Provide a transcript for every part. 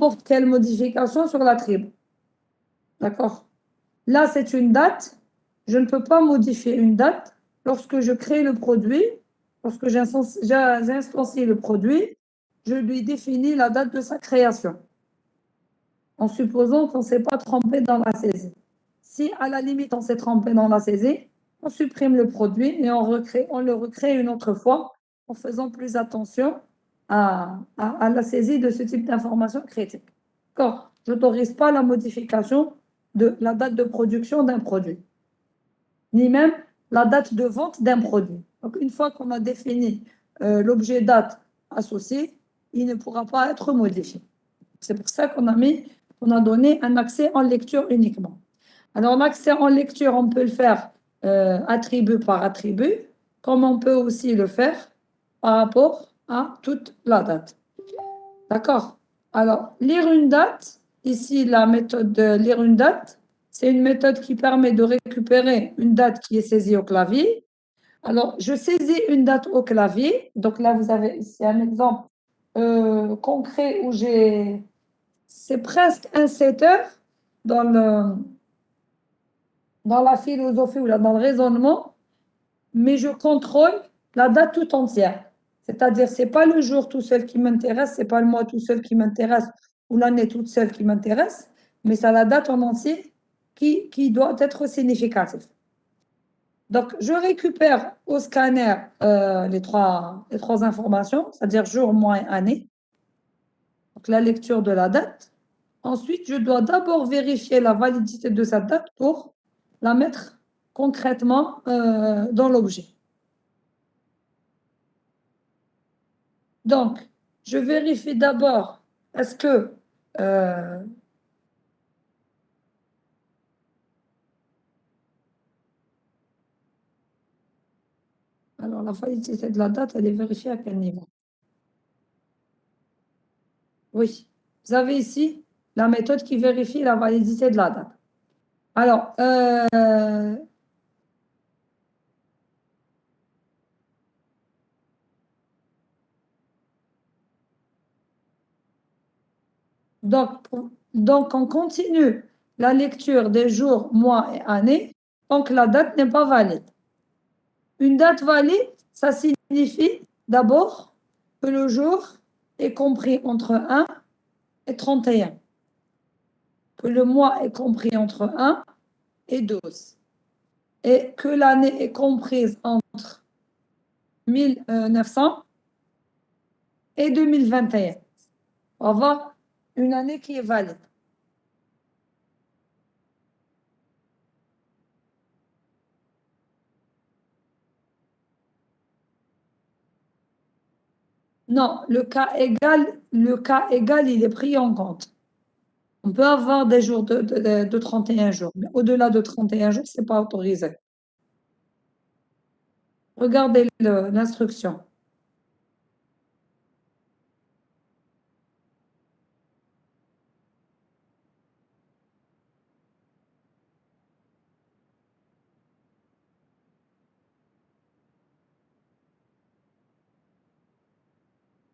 n'importe quelle modification sur la tribu. D'accord? Là, c'est une date. Je ne peux pas modifier une date lorsque je crée le produit, lorsque j'instancie le produit, je lui définis la date de sa création, en supposant qu'on ne s'est pas trompé dans la saisie. Si à la limite on s'est trompé dans la saisie, on supprime le produit et on le recrée une autre fois en faisant plus attention à la saisie de ce type d'information critique. D'accord? Je n'autorise pas la modification de la date de production d'un produit, ni même la date de vente d'un produit. Donc, une fois qu'on a défini l'objet date associé, il ne pourra pas être modifié. C'est pour ça on a donné un accès en lecture uniquement. Alors, l'accès en lecture, on peut le faire attribut par attribut, comme on peut aussi le faire par rapport à toute la date. D'accord? Alors, lire une date, ici, la méthode de lire une date, c'est une méthode qui permet de récupérer une date qui est saisie au clavier. Alors, je saisis une date au clavier. Donc là, vous avez ici un exemple concret où c'est presque un setter dans dans la philosophie ou dans le raisonnement, mais je contrôle la date tout entière. C'est-à-dire, ce n'est pas le jour tout seul qui m'intéresse, ce n'est pas le mois tout seul qui m'intéresse ou l'année toute seule qui m'intéresse, mais c'est la date en entier qui doit être significative. Donc, je récupère au scanner les trois informations, c'est-à-dire jour, mois et année. Donc, la lecture de la date. Ensuite, je dois d'abord vérifier la validité de cette date pour la mettre concrètement dans l'objet. Donc, je vérifie d'abord, est-ce que alors la validité de la date, elle est vérifiée à quel niveau? Oui, vous avez ici la méthode qui vérifie la validité de la date. Alors, donc, on continue la lecture des jours, mois et années, donc la date n'est pas valide. Une date valide, ça signifie d'abord que le jour est compris entre 1 et 31, que le mois est compris entre 1 et 12, et que l'année est comprise entre 1900 et 2021. On va avoir une année qui est valide. Non, le cas égal, il est pris en compte. On peut avoir des jours de 31 jours, mais au-delà de 31 jours, ce n'est pas autorisé. Regardez l'instruction.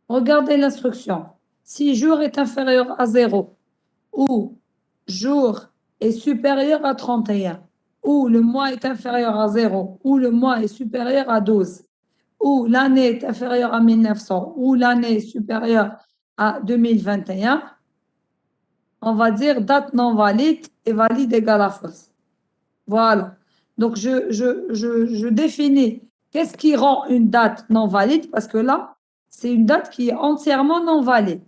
Regardez l'instruction. Si jour est inférieur à 0, ou jour est supérieur à 31, ou le mois est inférieur à 0, ou le mois est supérieur à 12, ou l'année est inférieure à 1900, ou l'année est supérieure à 2021, on va dire date non valide et valide égale à fausse. Voilà. Donc, je définis qu'est-ce qui rend une date non valide, parce que là, c'est une date qui est entièrement non valide.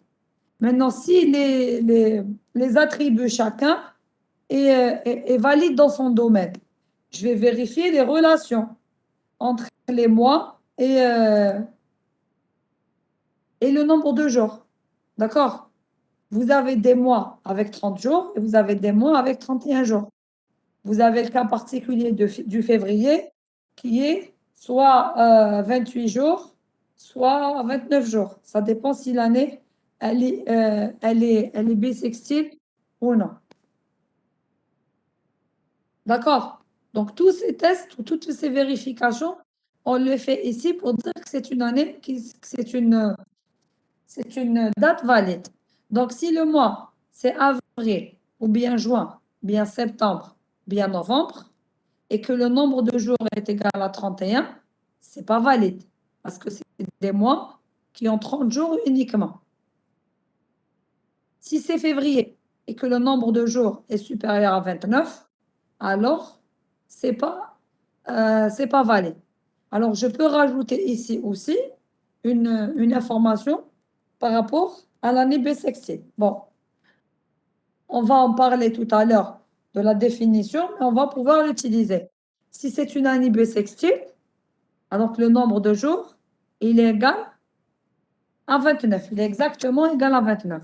Maintenant, si les attributs chacun est valide dans son domaine, je vais vérifier les relations entre les mois et le nombre de jours. D'accord? Vous avez des mois avec 30 jours et vous avez des mois avec 31 jours. Vous avez le cas particulier du février qui est soit 28 jours, soit 29 jours. Ça dépend si l'année elle est bissextile ou non. D'accord? Donc, tous ces tests, toutes ces vérifications, on le fait ici pour dire que c'est une année, c'est une date valide. Donc, si le mois, c'est avril, ou bien juin, bien septembre, bien novembre, et que le nombre de jours est égal à 31, c'est pas valide. Parce que c'est des mois qui ont 30 jours uniquement. Si c'est février et que le nombre de jours est supérieur à 29, alors c'est pas valide. Alors, je peux rajouter ici aussi une information par rapport à l'année bissextile. Bon, on va en parler tout à l'heure de la définition, mais on va pouvoir l'utiliser. Si c'est une année bissextile, alors que le nombre de jours, il est égal à 29. Il est exactement égal à 29.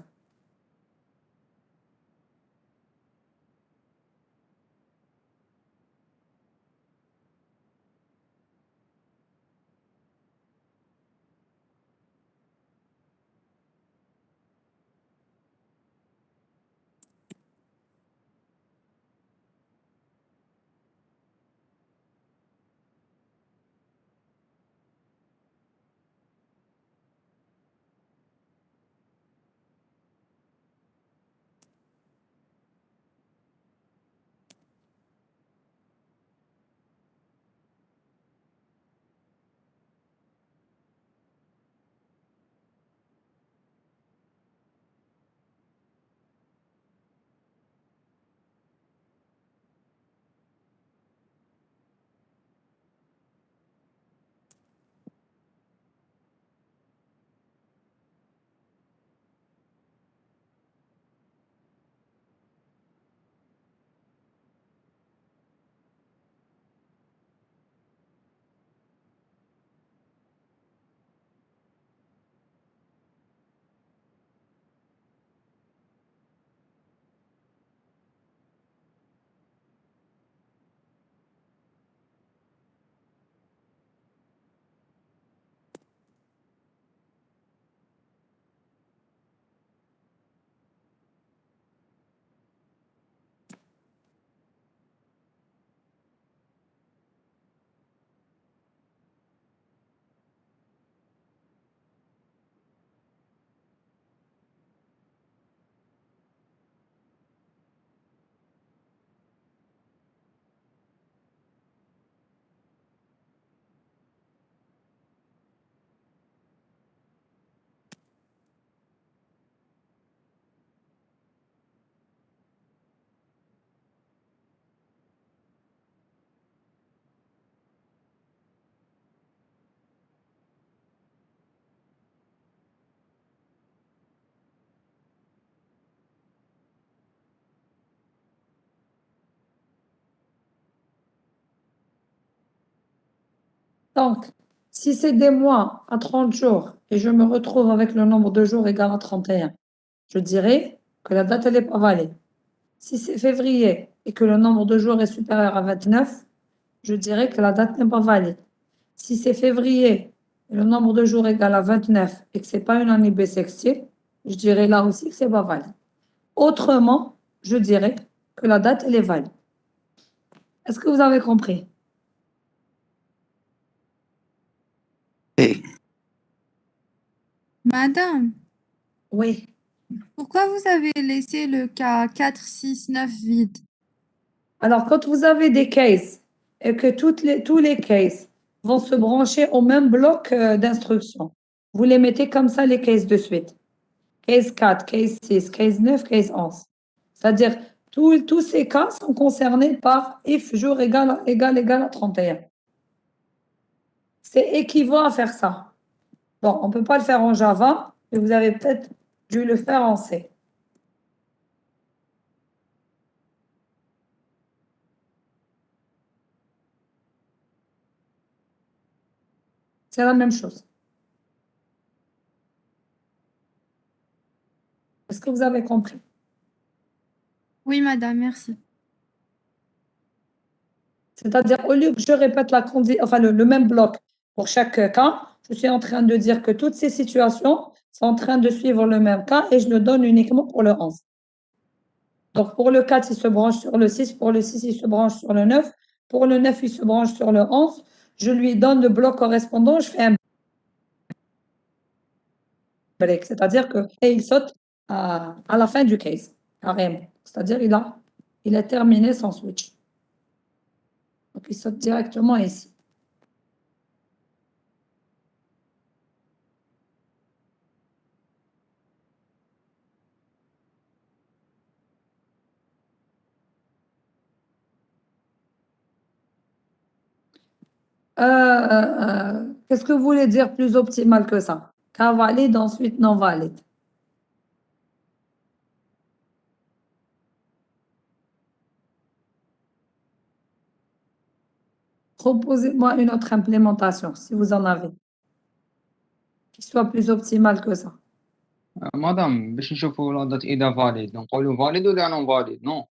Donc, si c'est des mois à 30 jours et je me retrouve avec le nombre de jours égal à 31, je dirais que la date, elle n'est pas valide. Si c'est février et que le nombre de jours est supérieur à 29, je dirais que la date n'est pas valide. Si c'est février et le nombre de jours est égal à 29 et que ce n'est pas une année bissextile, je dirais là aussi que ce n'est pas valide. Autrement, je dirais que la date, elle est valide. Est-ce que vous avez compris? Et Madame, Oui. pourquoi vous avez laissé le cas 4, 6, 9 vide? Alors, quand vous avez des cases et que tous les cases vont se brancher au même bloc d'instructions, vous les mettez comme ça, les cases de suite. Case 4, case 6, case 9, case 11. C'est-à-dire, tous ces cas sont concernés par if jour égal à 31. C'est équivaut à faire ça. Bon, on ne peut pas le faire en Java, mais vous avez peut-être dû le faire en C. C'est la même chose. Est-ce que vous avez compris? Oui, madame, merci. C'est-à-dire, au lieu que je répète le même bloc pour chaque cas, je suis en train de dire que toutes ces situations sont en train de suivre le même cas et je le donne uniquement pour le 11. Donc, pour le 4, il se branche sur le 6. Pour le 6, il se branche sur le 9. Pour le 9, il se branche sur le 11. Je lui donne le bloc correspondant. Je fais un break. C'est-à-dire que et il saute à la fin du case, carrément. C'est-à-dire il a terminé son switch. Donc, il saute directement ici. Qu'est-ce que vous voulez dire plus optimal que ça? Cas valide, ensuite non valide. Proposez-moi une autre implémentation, si vous en avez, qui soit plus optimale que ça. مدام باش نشوفوا لا دات اذا فاليد نقولوا فاليد ولا نون فاليد نو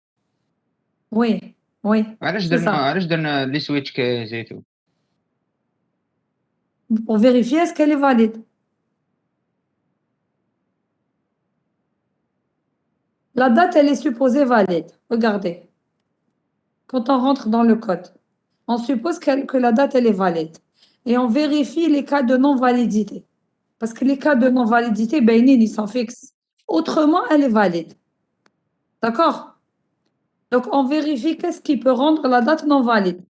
Oui, oui, علاش c'est درنا ça. علاش درنا لي سويتش كزيتو Pour vérifier est-ce qu'elle est valide. La date, elle est supposée valide. Regardez. Quand on rentre dans le code, on suppose que la date, elle est valide. Et on vérifie les cas de non-validité. Parce que les cas de non-validité, ben, ils sont fixes. Autrement, elle est valide. D'accord? Donc, on vérifie qu'est-ce qui peut rendre la date non valide.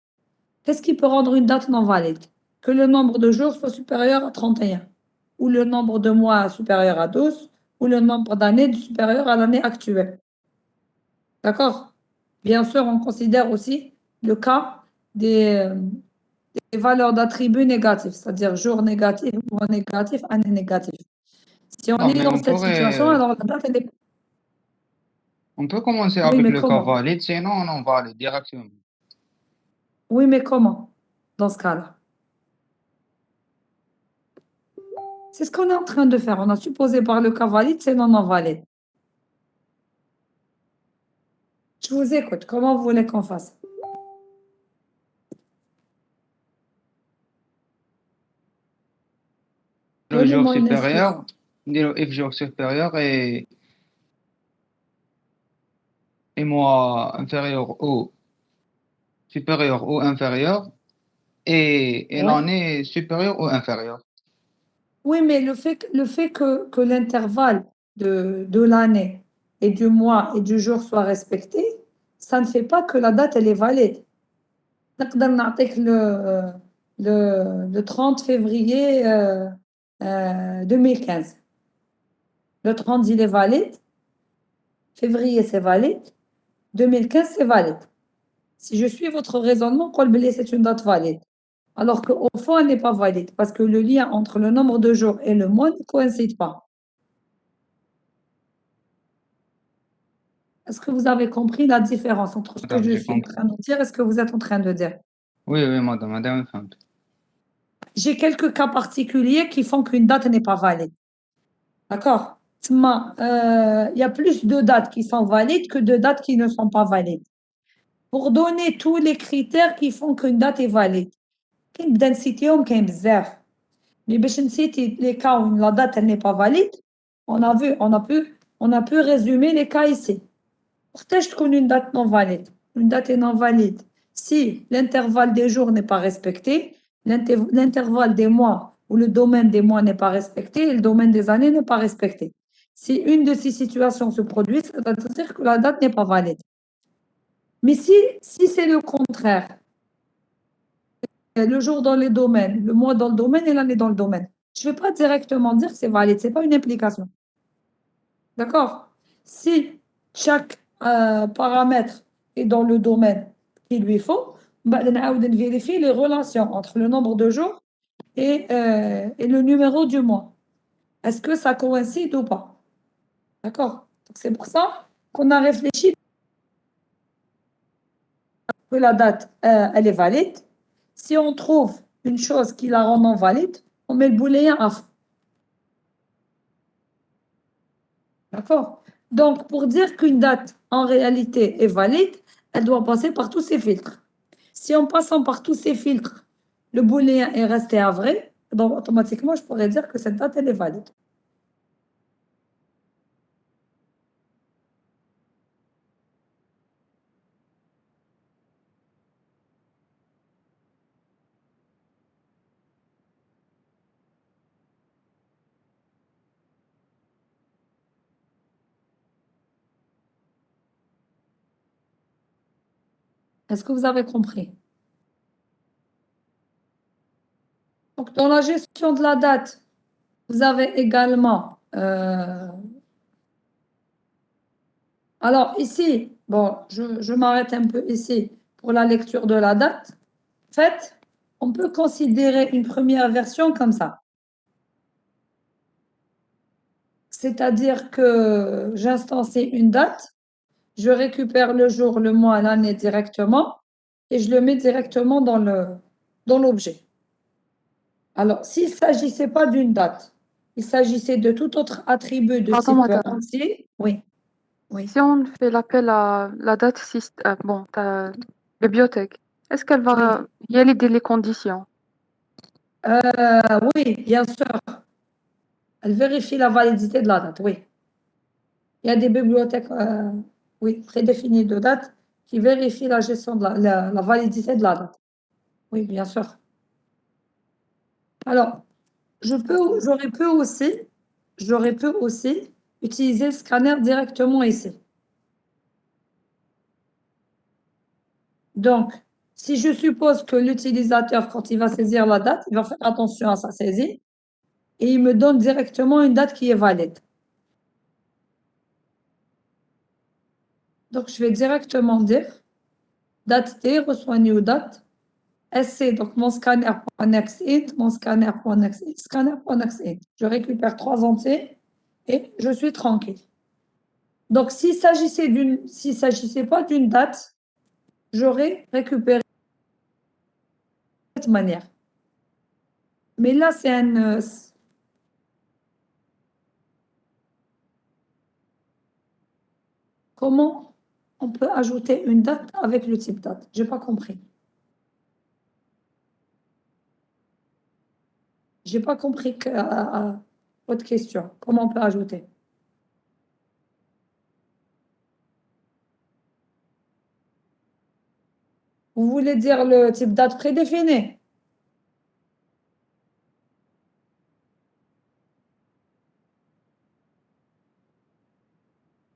Qu'est-ce qui peut rendre une date non valide? Que le nombre de jours soit supérieur à 31, ou le nombre de mois supérieur à 12, ou le nombre d'années supérieur à l'année actuelle. D'accord? Bien sûr, on considère aussi le cas des valeurs d'attributs négatifs, c'est-à-dire jour négatif, mois négatif, année négative. Si on Non, est mais dans cette situation, alors la date, elle est... on peut commencer Oui, avec mais le cas comment? valide, sinon non valide directement. Oui, mais comment? Dans ce cas-là. C'est ce qu'on est en train de faire. On a supposé par le cas valide, c'est non valide. Je vous écoute. Comment vous voulez qu'on fasse? Le jour Donnez-moi une supérieur, instruction. نديرو if jour supérieur et mois supérieur ou inférieur et Ouais. l'année supérieure ou inférieure. Oui, mais le fait que l'intervalle de l'année et du mois et du jour soit respecté, ça ne fait pas que la date, elle est valide. نقدر نعطيك le 30 février 2015. Le 30, il est valide. Février, c'est valide. 2015, c'est valide. Si je suis votre raisonnement, Kolbeli, c'est une date valide. Alors qu'au fond, elle n'est pas valide parce que le lien entre le nombre de jours et le mois ne coïncide pas. Est-ce que vous avez compris la différence entre ce que Madame, je j'ai suis en compris. train de dire et ce que vous êtes en train de dire? Oui, oui, madame, فهمت. J'ai quelques cas particuliers qui font qu'une date n'est pas valide. D'accord? Il y a plus de dates qui sont valides que de dates qui ne sont pas valides. Pour donner tous les critères qui font qu'une date est valide, كنبدا نسيتيهم كاين بزاف. Mais باش نسيتي les cas où la date elle n'est pas valide, on a pu résumer les cas ici. وقتاش تكون une date non valide? Une date est non valide si l'intervalle des jours n'est pas respecté, l'intervalle des mois ou le domaine des mois n'est pas respecté et le domaine des années n'est pas respecté. Si une de ces situations se produit, ça veut dire que la date n'est pas valide. Mais si c'est le contraire, le jour dans les domaines, le mois dans le domaine et l'année dans le domaine, je ne vais pas directement dire que c'est valide, ce n'est pas une implication. D'accord? Si chaque paramètre est dans le domaine qu'il lui faut, bah, on va vérifier les relations entre le nombre de jours et le numéro du mois. Est-ce que ça coïncide ou pas? D'accord? C'est pour ça qu'on a réfléchi que la date, elle est valide. Si on trouve une chose qui la rend non valide, on met le booléen à fond. D'accord? Donc, pour dire qu'une date, en réalité, est valide, elle doit passer par tous ces filtres. Si en passant par tous ces filtres, le booléen est resté à vrai, donc automatiquement, je pourrais dire que cette date, elle est valide. Est-ce que vous avez compris? Donc, dans la gestion de la date, vous avez également... alors, ici, bon, je m'arrête un peu ici pour la lecture de la date. En fait, on peut considérer une première version comme ça. C'est-à-dire que j'instancie une date, je récupère le jour, le mois, l'année directement et je le mets directement dans l'objet. Alors, s'il ne s'agissait pas d'une date, il s'agissait de tout autre attribut de Pardon, type madame. entier. Oui, oui. Si on fait l'appel à la date bon, ta bibliothèque, est-ce qu'elle va valider les conditions? Oui, bien sûr. Elle vérifie la validité de la date, oui. Il y a des bibliothèques oui, prédéfinies de date qui vérifient la gestion de la validité de la date. Oui, bien sûr. Alors, j'aurais pu aussi utiliser le scanner directement ici. Donc, si je suppose que l'utilisateur, quand il va saisir la date, il va faire attention à sa saisie et il me donne directement une date qui est valide. Donc, je vais directement dire date T reçoit new date. SC, donc mon scanner.nextInt, mon scanner.nextInt, scanner.nextInt. Je récupère 3 entiers et je suis tranquille. Donc, s'il s'agissait pas d'une date, j'aurais récupéré de cette manière. Mais là, c'est un... comment on peut ajouter une date avec le type date? Je n'ai pas compris. Je n'ai pas compris votre question. Comment on peut ajouter? Vous voulez dire le type date prédéfini?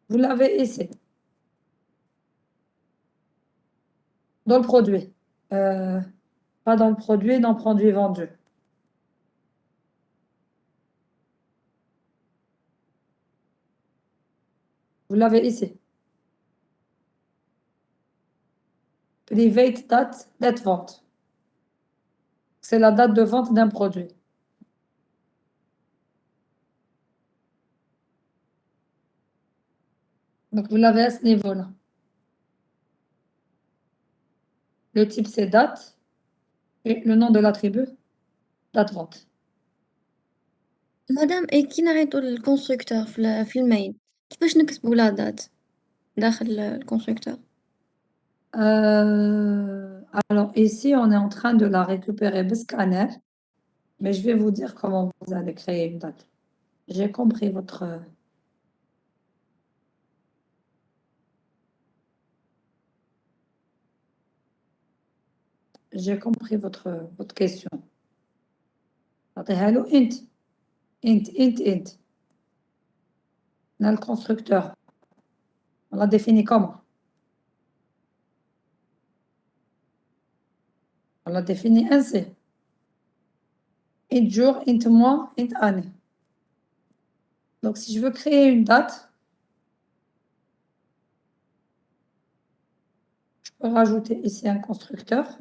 Vous l'avez ici, dans le produit. Pas dans le produit, dans le produit vendu. Vous l'avez ici. Private date vente. C'est la date de vente d'un produit. Donc, vous l'avez à ce niveau-là. Le type, c'est date. Et le nom de l'attribut, date vente. مدام كي نعيطو للكونستركتور في الميل كيفاش نكتبوا لا دات داخل الكونستركتور؟ Alors, ici, on est en train de la récupérer le scanner. Mais je vais vous dire comment vous allez créer une date. J'ai compris votre... J'ai compris votre question. Hello, int. Int. On a le constructeur. On l'a défini comment? On l'a défini ainsi. Int jour, int mois, int année. Donc, si je veux créer une date, je peux rajouter ici un constructeur.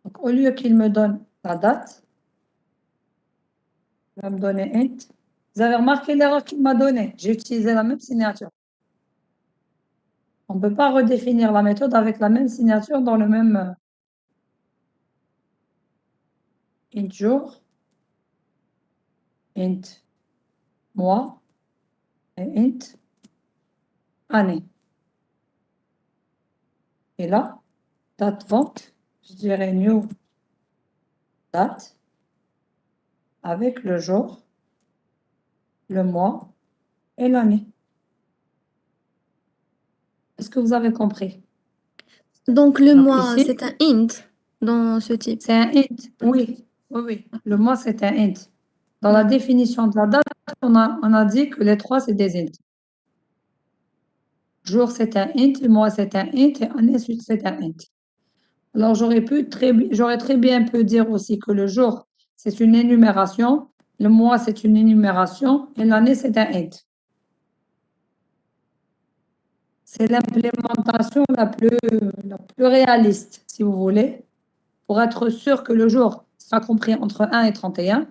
Donc, au lieu qu'il me donne la date, il va me donner int. Vous avez remarqué l'erreur qu'il m'a donnée. J'ai utilisé la même signature. On ne peut pas redéfinir la méthode avec la même signature dans le même int jour, int mois et int année. Et là, date vente, je dirais new date avec le jour, le mois et l'année. Est-ce que vous avez compris? Donc le Donc mois, ici, c'est un int dans ce type. c'est un int, oui. Oui, oui. Le mois, c'est un int. Dans la définition de la date, on a dit que les trois, c'est des ints. Jour, c'est un int, mois, c'est un int, et année, c'est un int. Alors, j'aurais très bien pu dire aussi que le jour, c'est une énumération, le mois, c'est une énumération, et l'année, c'est un int. C'est l'implémentation la plus réaliste, si vous voulez, pour être sûr que le jour sera compris entre 1 et 31,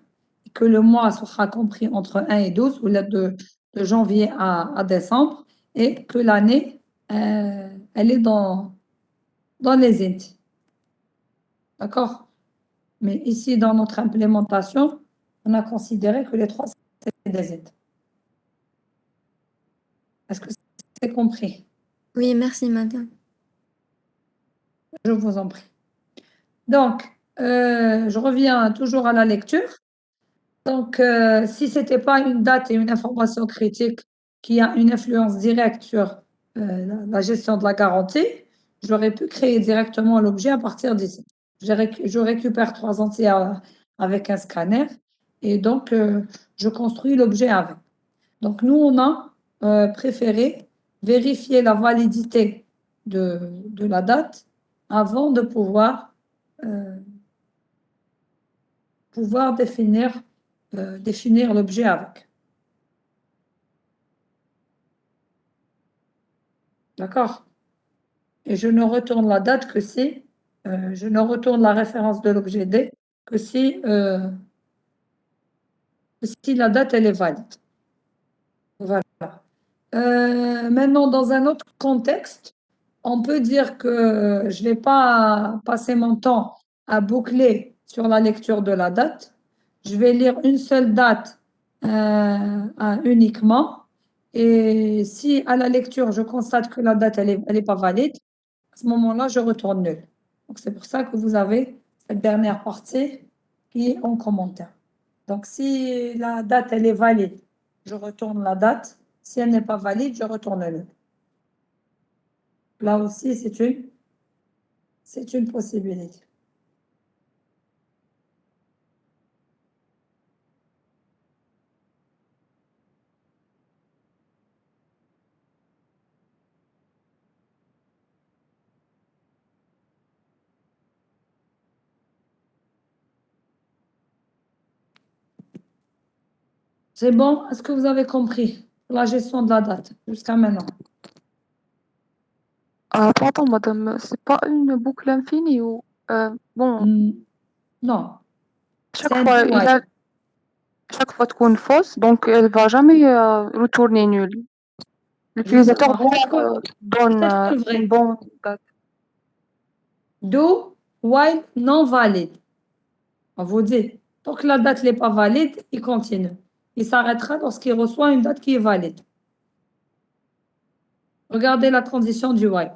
et que le mois sera compris entre 1 et 12, ou de janvier à décembre, et que l'année, elle est dans les int. D'accord? Mais ici, dans notre implémentation, on a considéré que les trois, c'est des int. Est-ce que c'est compris? Oui, merci, madame. Je vous en prie. Donc, je reviens toujours à la lecture. Donc, si ce n'était pas une date et une information critique qui a une influence directe sur la gestion de la garantie, j'aurais pu créer directement l'objet à partir d'ici. Je récupère 3 entiers avec un scanner et donc je construis l'objet avec. Donc, nous, on a préféré vérifier la validité de la date avant de pouvoir définir l'objet avec. D'accord? Et je ne retourne la date que si, je ne retourne la référence de l'objet D que si la date, elle est valide. Voilà. Maintenant, dans un autre contexte, on peut dire que je ne vais pas passer mon temps à boucler sur la lecture de la date. Je vais lire une seule date uniquement. Et si à la lecture, je constate que la date, elle est pas valide, à ce moment-là, je retourne nul. Donc, c'est pour ça que vous avez cette dernière partie qui est en commentaire. Donc, si la date, elle est valide, je retourne la date. Si elle n'est pas valide, je retourne nul. Là aussi, c'est une possibilité. C'est bon? Est-ce que vous avez compris la gestion de la date jusqu'à maintenant? Pardon, madame, c'est pas une boucle infinie ou bon, Non, chaque c'est un fois do il while. a chaque fois تكون fausse, donc elle va jamais retourner nulle. L'utilisateur Justement, donne peut-être que une vrai. bonne date. Do while non valide. On vous dit, tant que la date n'est pas valide, il continue. Il s'arrêtera lorsqu'il reçoit une date qui est valide. Regardez la condition du while.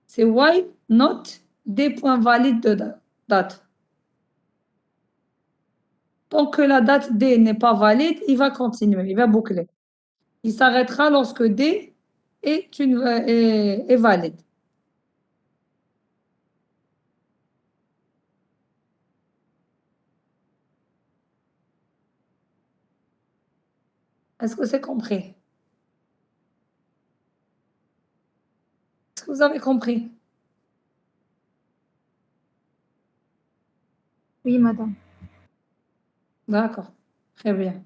C'est while not des points valides de date. Tant que la date D n'est pas valide, il va continuer, il va boucler. Il s'arrêtera lorsque D est valide. Est-ce que c'est compris? Est-ce que vous avez compris? Oui, madame. D'accord, très bien.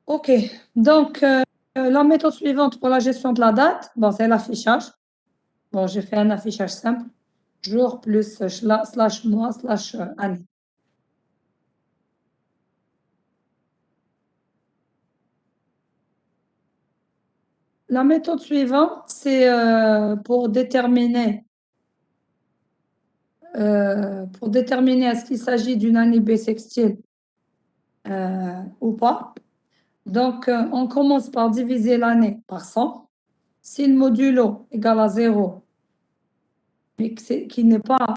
OK, donc la méthode suivante pour la gestion de la date, bon, c'est l'affichage. Bon, j'ai fait un affichage simple, jour plus slash mois slash année. La méthode suivante, c'est pour déterminer est-ce qu'il s'agit d'une année bissextile ou pas. Donc, on commence par diviser l'année par 100. Si le modulo égale à 0, mais qui n'est pas,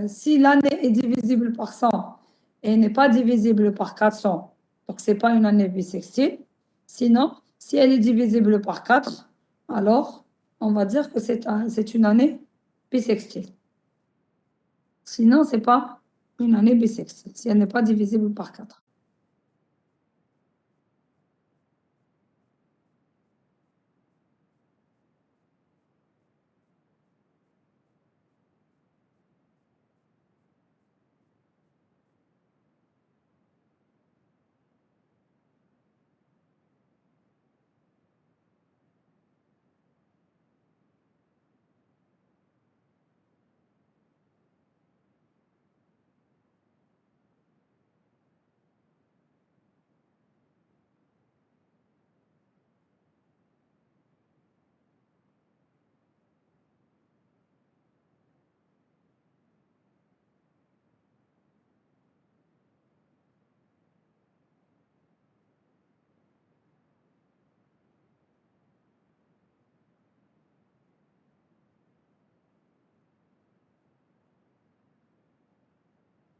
si l'année est divisible par 100 et n'est pas divisible par 400, donc ce n'est pas une année bissextile. Sinon, si elle est divisible par 4, alors on va dire que c'est une année bissextile. Sinon, c'est pas une année bissextile, si elle n'est pas divisible par 4.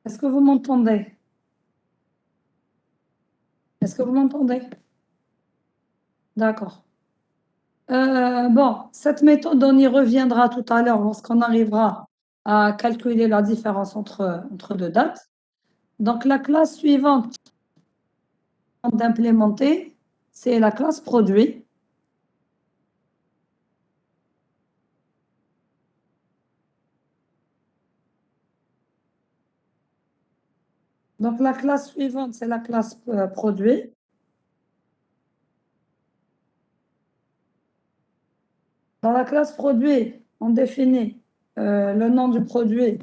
Est-ce que vous m'entendez? Est-ce que vous m'entendez? D'accord. Bon, cette méthode, on y reviendra tout à l'heure lorsqu'on arrivera à calculer la différence entre deux dates. Donc, la classe suivante d'implémenter, c'est la classe produit. Donc, la classe suivante, c'est la classe produit. Dans la classe produit, on définit le nom du produit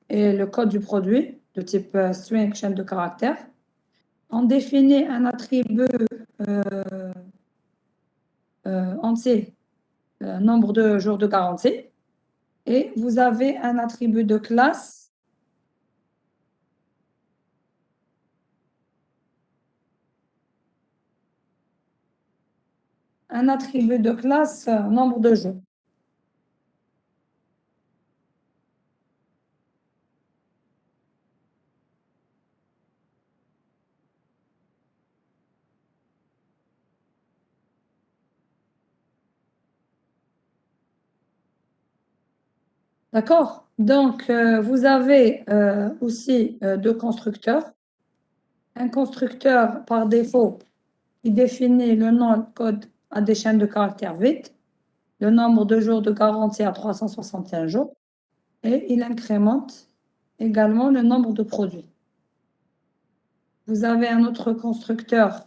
et le code du produit de type string, chaîne de caractères. On définit un attribut entier, nombre de jours de garantie. Et vous avez un attribut de classe nombre de jours. D'accord? Donc, vous avez aussi deux constructeurs. Un constructeur, par défaut, il définit le nom de code à des chaînes de caractères vides, le nombre de jours de garantie à 361 jours, et il incrémente également le nombre de produits. Vous avez un autre constructeur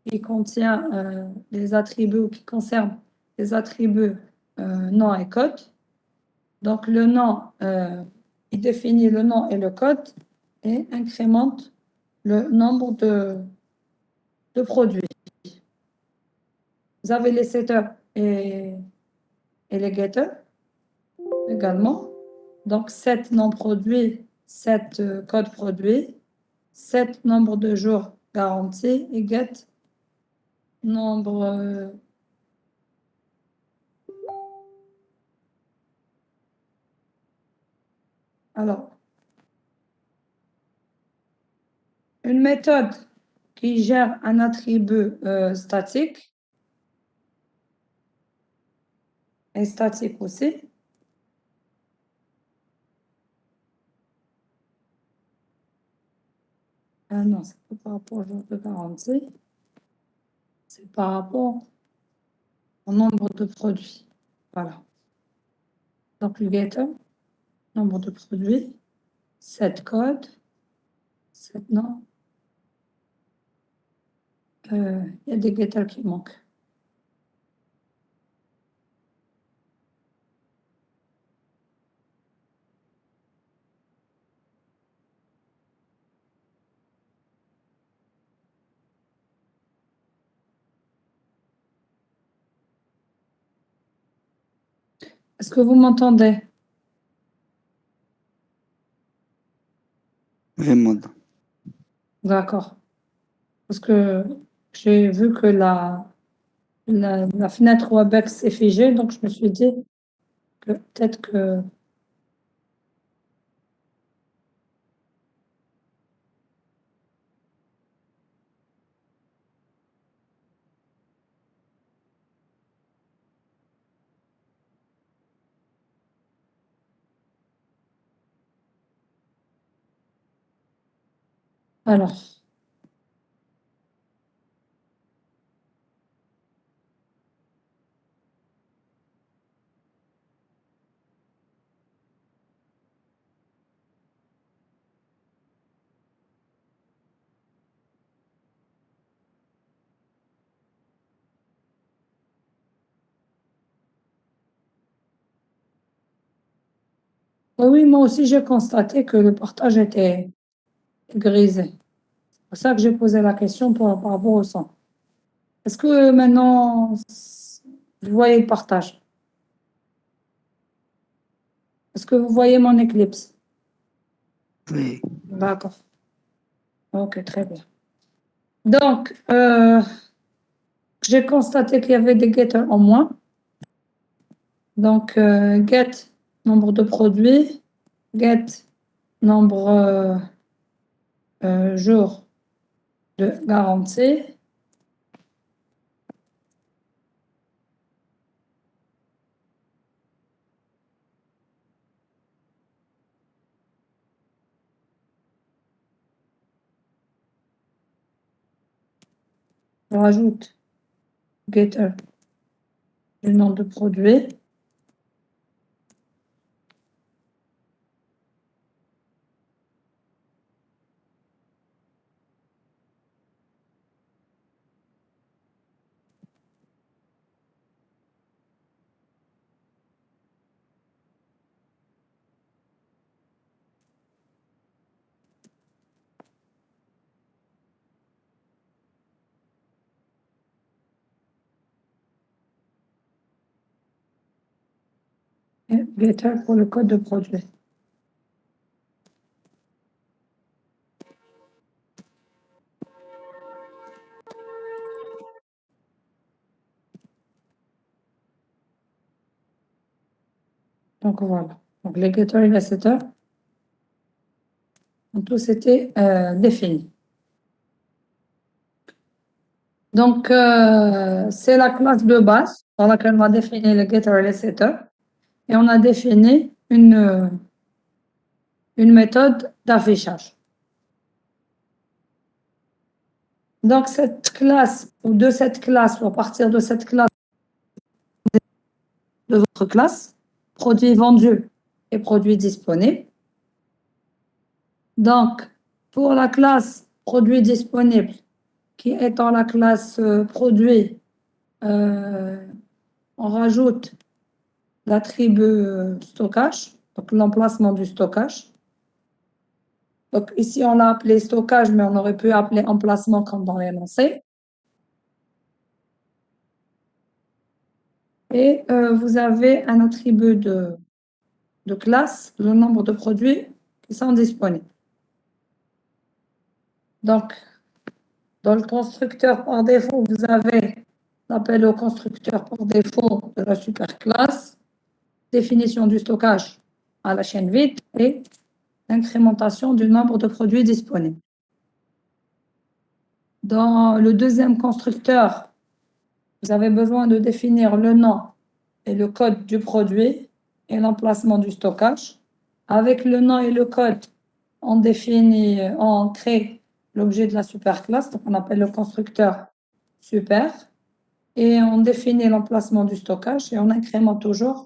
qui contient les attributs ou qui concerne les attributs nom et code. Donc, le nom, il définit le nom et le code et incrémente le nombre de produits. Vous avez les setters et les getters également. Donc, set nom produit, set code produit, set nombre de jours garantis et get nombre. Alors, une méthode qui gère un attribut statique et statique aussi. Ah non, c'est pas par rapport au jour de garantie, c'est par rapport au nombre de produits. Voilà. Donc, le getter, nombre de produits, set code, set nom. Il y a des getters qui manquent. Est-ce que vous m'entendez? Oui, madame. D'accord. Parce que j'ai vu que la fenêtre Webex est figée, donc je me suis dit que peut-être que. Alors, oui, moi aussi, j'ai constaté que le partage était grisé. C'est pour ça que j'ai posé la question par rapport au son. Est-ce que maintenant, vous voyez le partage? Est-ce que vous voyez mon éclipse? Oui. D'accord. Ok, très bien. Donc, j'ai constaté qu'il y avait des getters en moins. Donc, get nombre de produits, get nombre jours de garantie. Je rajoute getter du nom de produit. Et getter pour le code de produit. Donc voilà. Donc les getters et les setters, tout c'était défini. Donc c'est la classe de base dans laquelle on a défini les getters et les setters. Et on a défini une méthode d'affichage. Donc cette classe, ou de cette classe, ou à partir de cette classe, de votre classe, produits vendus et produits disponibles. Donc, pour la classe produits disponibles, qui est dans la classe produit, on rajoute l'attribut stockage, donc l'emplacement du stockage. Donc ici, on l'a appelé stockage, mais on aurait pu appeler emplacement comme dans l'énoncé. Et vous avez un attribut de classe, le nombre de produits qui sont disponibles. Donc, dans le constructeur par défaut, vous avez l'appel au constructeur par défaut de la superclasse, définition du stockage à la chaîne vide et incrémentation du nombre de produits disponibles. Dans le deuxième constructeur, vous avez besoin de définir le nom et le code du produit et l'emplacement du stockage. Avec le nom et le code, on crée l'objet de la superclasse, donc on appelle le constructeur super, et on définit l'emplacement du stockage et on incrémente toujours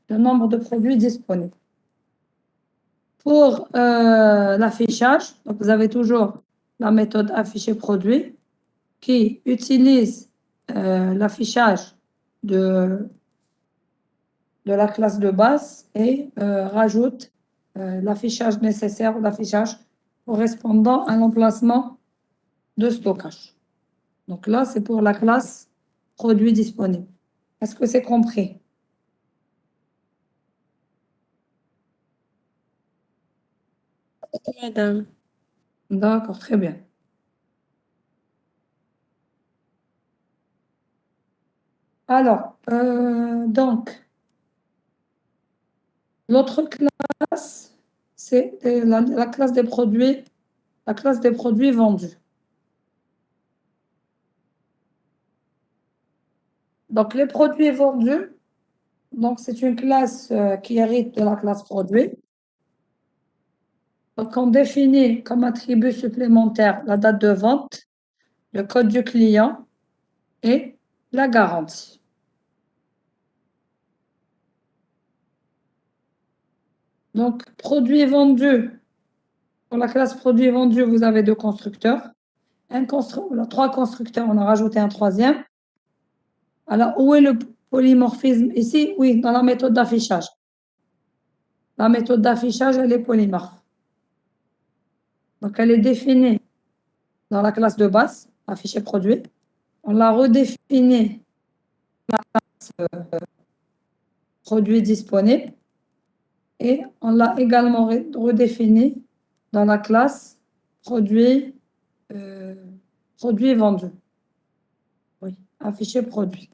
le nombre de produits disponibles. Pour l'affichage, donc vous avez toujours la méthode afficher produit qui utilise l'affichage de la classe de base et rajoute l'affichage nécessaire ou l'affichage correspondant à l'emplacement de stockage. Donc là, c'est pour la classe produit disponible. Est-ce que c'est compris? Madame. D'accord, très bien. Alors, donc, l'autre classe, c'est la classe des produits vendus. Donc, les produits vendus, donc c'est une classe qui hérite de la classe produit. Donc, on définit comme attribut supplémentaire la date de vente, le code du client et la garantie. Donc, produit vendu. Pour la classe produit vendu, vous avez deux constructeurs. Trois constructeurs, on a rajouté un troisième. Alors, où est le polymorphisme ici? Oui, dans la méthode d'affichage. La méthode d'affichage, elle est polymorphe. Donc, elle est définie dans la classe de base, affiché produit. On l'a redéfinie dans la classe produit disponible. Et on l'a également redéfinie dans la classe produit, produit vendu. Oui, affiché produit.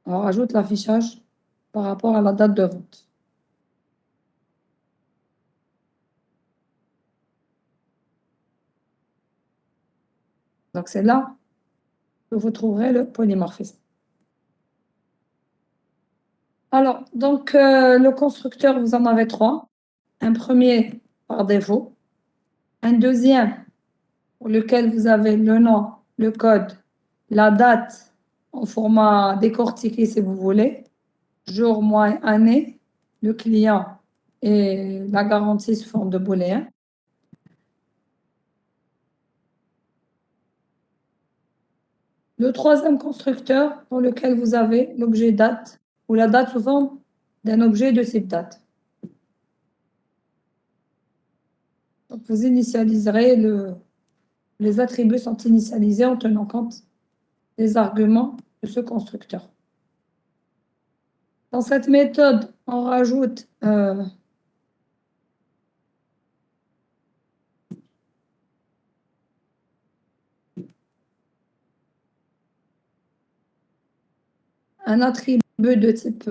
On rajoute l'affichage par rapport à la date de vente. Donc, c'est là que vous trouverez le polymorphisme. Alors, donc, le constructeur, vous en avez trois. Un premier par défaut. Un deuxième pour lequel vous avez le nom, le code, la date en format décortiqué si vous voulez, jour, mois, année, le client et la garantie sous forme de booléen. Le troisième constructeur pour lequel vous avez l'objet date ou la date sous forme d'un objet de type date. Donc, vous initialiserez les attributs sont initialisés en tenant compte des arguments de ce constructeur. Dans cette méthode, on rajoute un attribut de type,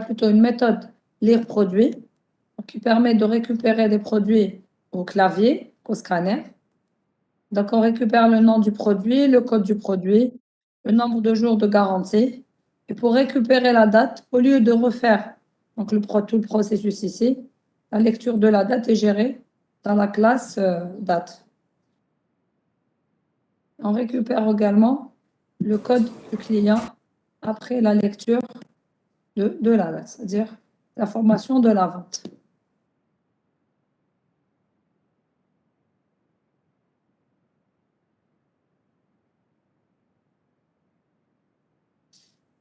plutôt une méthode lire produit, qui permet de récupérer des produits au clavier, au scanner. Donc, on récupère le nom du produit, le code du produit, le nombre de jours de garantie. Et pour récupérer la date, au lieu de refaire donc tout le processus ici, la lecture de la date est gérée dans la classe date. On récupère également le code du client après la lecture de la date, c'est-à-dire l'information de la vente.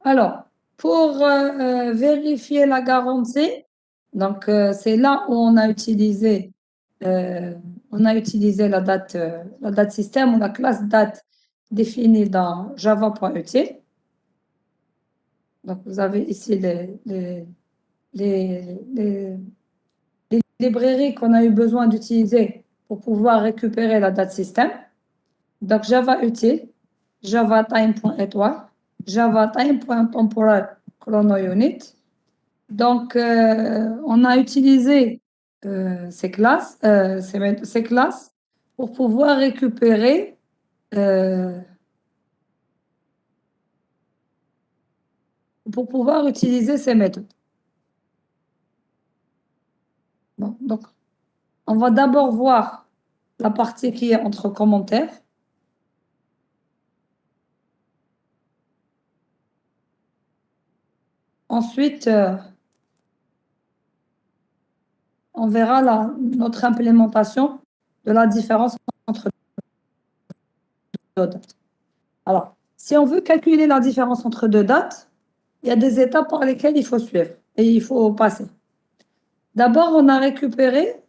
Alors, pour vérifier la garantie, donc c'est là où on a utilisé la date système ou la classe date définie dans java.util. Donc, vous avez ici les librairies qu'on a eu besoin d'utiliser pour pouvoir récupérer la date système. Donc, Java util, Java time.étoile, Java time.temporal chronounit. Donc, on a utilisé ces classes pour pouvoir récupérer pour pouvoir utiliser ces méthodes. Bon, donc, on va d'abord voir la partie qui est entre commentaires. Ensuite, on verra notre implémentation de la différence entre deux dates. Alors, si on veut calculer la différence entre deux dates, il y a des étapes par lesquelles il faut suivre et il faut passer. D'abord, on a récupéré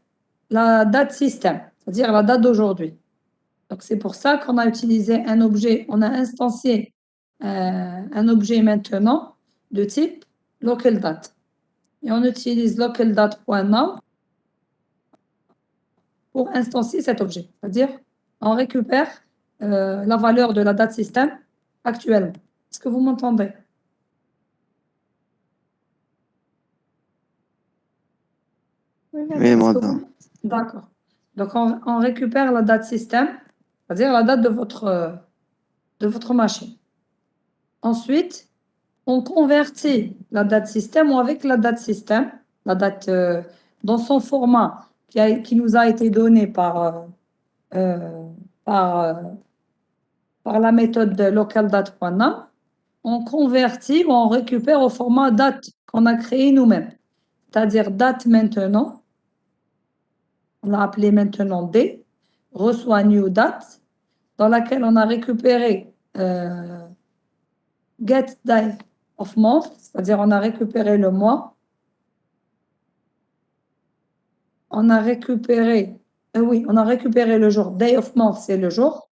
la date système, c'est-à-dire la date d'aujourd'hui. Donc, c'est pour ça qu'on a utilisé un objet, on a instancié un objet maintenant de type localDate. Et on utilise localDate.now pour instancier cet objet. C'est-à-dire, on récupère la valeur de la date système actuellement. Est-ce que vous m'entendez? Oui, madame. D'accord. Donc, on récupère la date système, c'est-à-dire la date de votre machine. Ensuite, on convertit la date système ou avec la date système, la date dans son format qui nous a été donné par la méthode de localDate.num, on convertit ou on récupère au format date qu'on a créé nous-mêmes. C'est-à-dire date maintenant, on l'a appelé maintenant D, reçoit new date, dans laquelle on a récupéré get day of month, c'est-à-dire on a récupéré le mois, on a récupéré, on a récupéré le jour, day of month, c'est le jour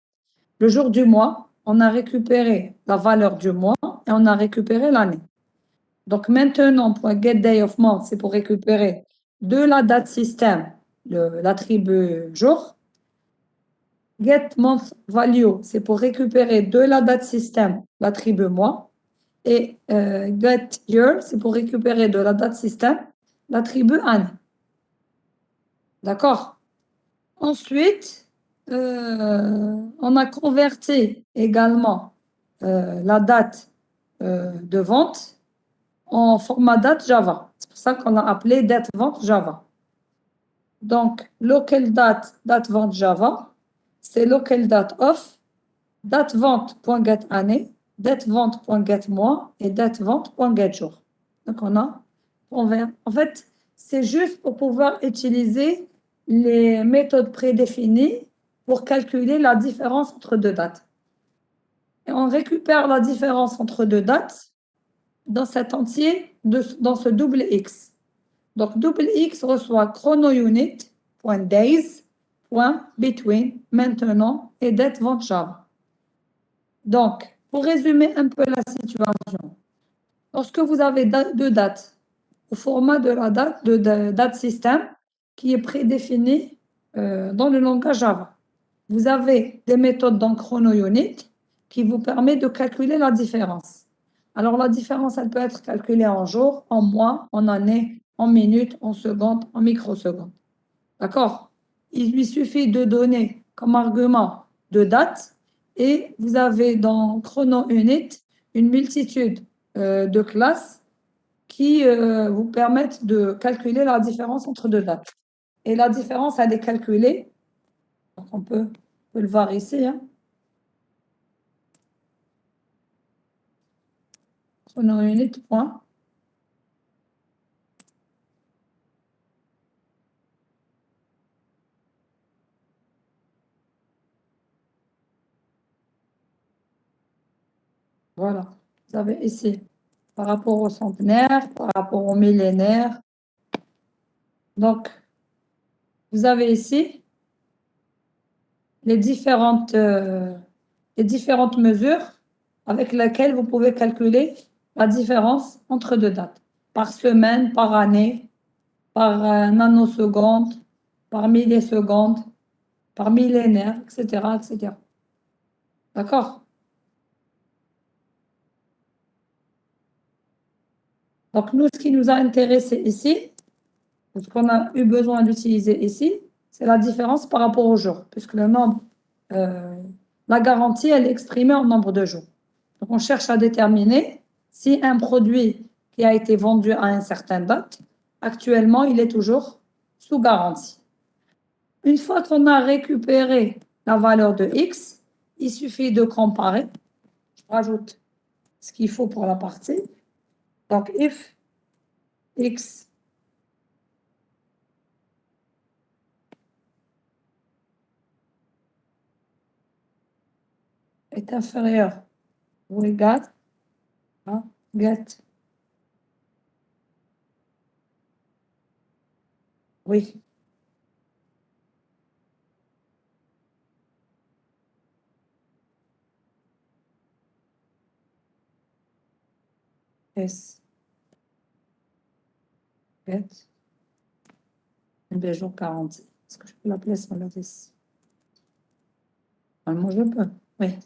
du mois, on a récupéré la valeur du mois et on a récupéré l'année. Donc maintenant, pour get day of month, c'est pour récupérer de la date système l'attribut jour. Get month value, c'est pour récupérer de la date système l'attribut mois. Et get year, c'est pour récupérer de la date système l'attribut année. D'accord? Ensuite, on a converti également la date de vente en format date Java. C'est pour ça qu'on a appelé date vente Java. Donc, local date vente Java, c'est local date of date vente.get année, date vente.get mois et date vente.get jour. Donc, en fait, c'est juste pour pouvoir utiliser les méthodes prédéfinies pour calculer la différence entre deux dates. Et on récupère la différence entre deux dates dans cet entier, dans ce double X. Donc, double X reçoit chronounit.days.between, maintenant, et date vente Java. Donc, pour résumer un peu la situation, lorsque vous avez deux dates au format de la date système qui est prédéfinie dans le langage Java, vous avez des méthodes dans chronounit qui vous permettent de calculer la différence. Alors, la différence, elle peut être calculée en jours, en mois, en années, en minutes, en secondes, en microsecondes. D'accord? Il lui suffit de donner comme argument deux dates et vous avez dans chronounit une multitude de classes qui vous permettent de calculer la différence entre deux dates. Et la différence, elle est calculée. Donc on peut le voir ici. Hein. Chronounit. Voilà. Vous avez ici, par rapport au centenaire, par rapport au millénaire. Donc, vous avez ici les différentes mesures avec lesquelles vous pouvez calculer la différence entre deux dates, par semaine, par année, par nanoseconde, par milliseconde, par millénaire, etc., etc. D'accord? Donc, nous, ce qui nous a intéressé ici, ce qu'on a eu besoin d'utiliser ici, c'est la différence par rapport au jour, puisque le nombre, la garantie, elle est exprimée en nombre de jours. Donc, on cherche à déterminer si un produit qui a été vendu à une certaine date, actuellement, il est toujours sous garantie. Une fois qu'on a récupéré la valeur de X, il suffit de comparer. Je rajoute ce qu'il faut pour la partie. Donc, if X est inférieur ou égal à get. Oui. S. Get. Le jour 40. Est-ce que je peux l'appeler sur le 10? Moi, je peux. Oui.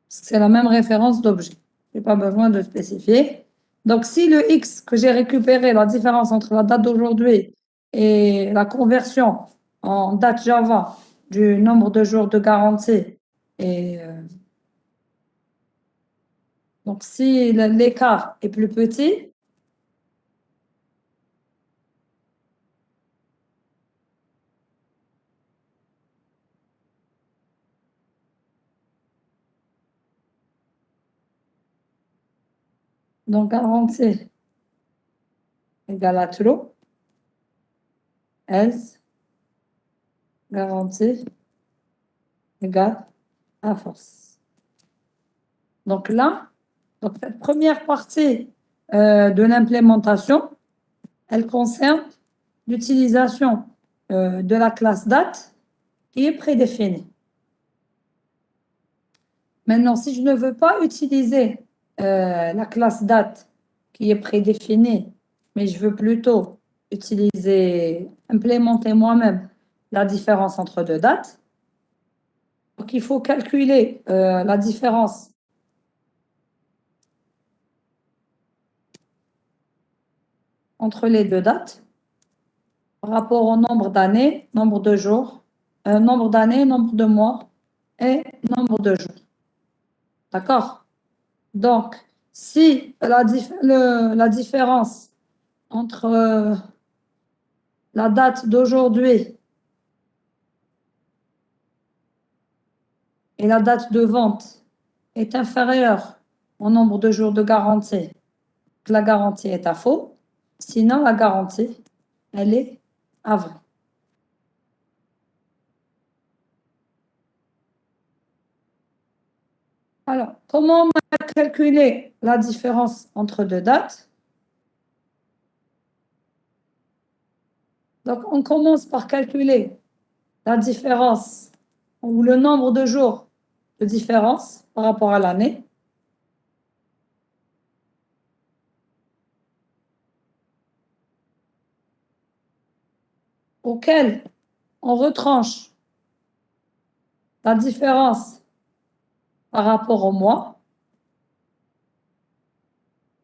C'est la même référence d'objet. Je n'ai pas besoin de spécifier. Donc, si le X que j'ai récupéré, la différence entre la date d'aujourd'hui et la conversion en date Java du nombre de jours de garantie est Donc, si l'écart est plus petit, donc garantie égale à true, else garantie égale à false. Donc là, donc cette première partie de l'implémentation, elle concerne l'utilisation de la classe date qui est prédéfinie. Maintenant, si je ne veux pas utiliser la classe date qui est prédéfinie, mais je veux plutôt implémenter moi-même la différence entre deux dates, donc il faut calculer la différence entre les deux dates par rapport au nombre d'années, nombre de jours, nombre d'années, nombre de mois et nombre de jours. D'accord? Donc, si la différence entre la date d'aujourd'hui et la date de vente est inférieure au nombre de jours de garantie, la garantie est à faux. Sinon, la garantie, elle est à vrai. Alors, comment on va calculer la différence entre deux dates? Donc, on commence par calculer la différence ou le nombre de jours de différence par rapport à l'année. Auquel on retranche la différence par rapport au mois,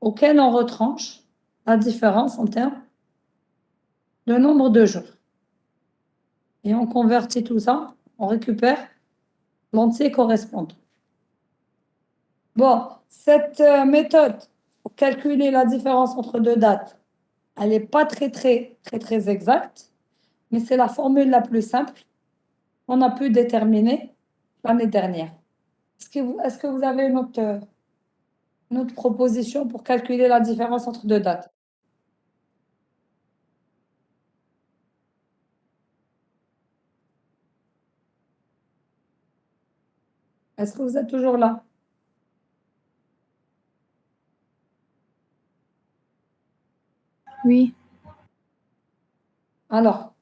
auquel on retranche la différence en termes de nombre de jours. Et on convertit tout ça, on récupère l'entier correspondant. Bon, cette méthode pour calculer la différence entre deux dates, elle n'est pas très exacte, mais c'est la formule la plus simple qu'on a pu déterminer l'année dernière. Est-ce que vous avez une autre proposition pour calculer la différence entre deux dates? Est-ce que vous êtes toujours là? Oui. Alors,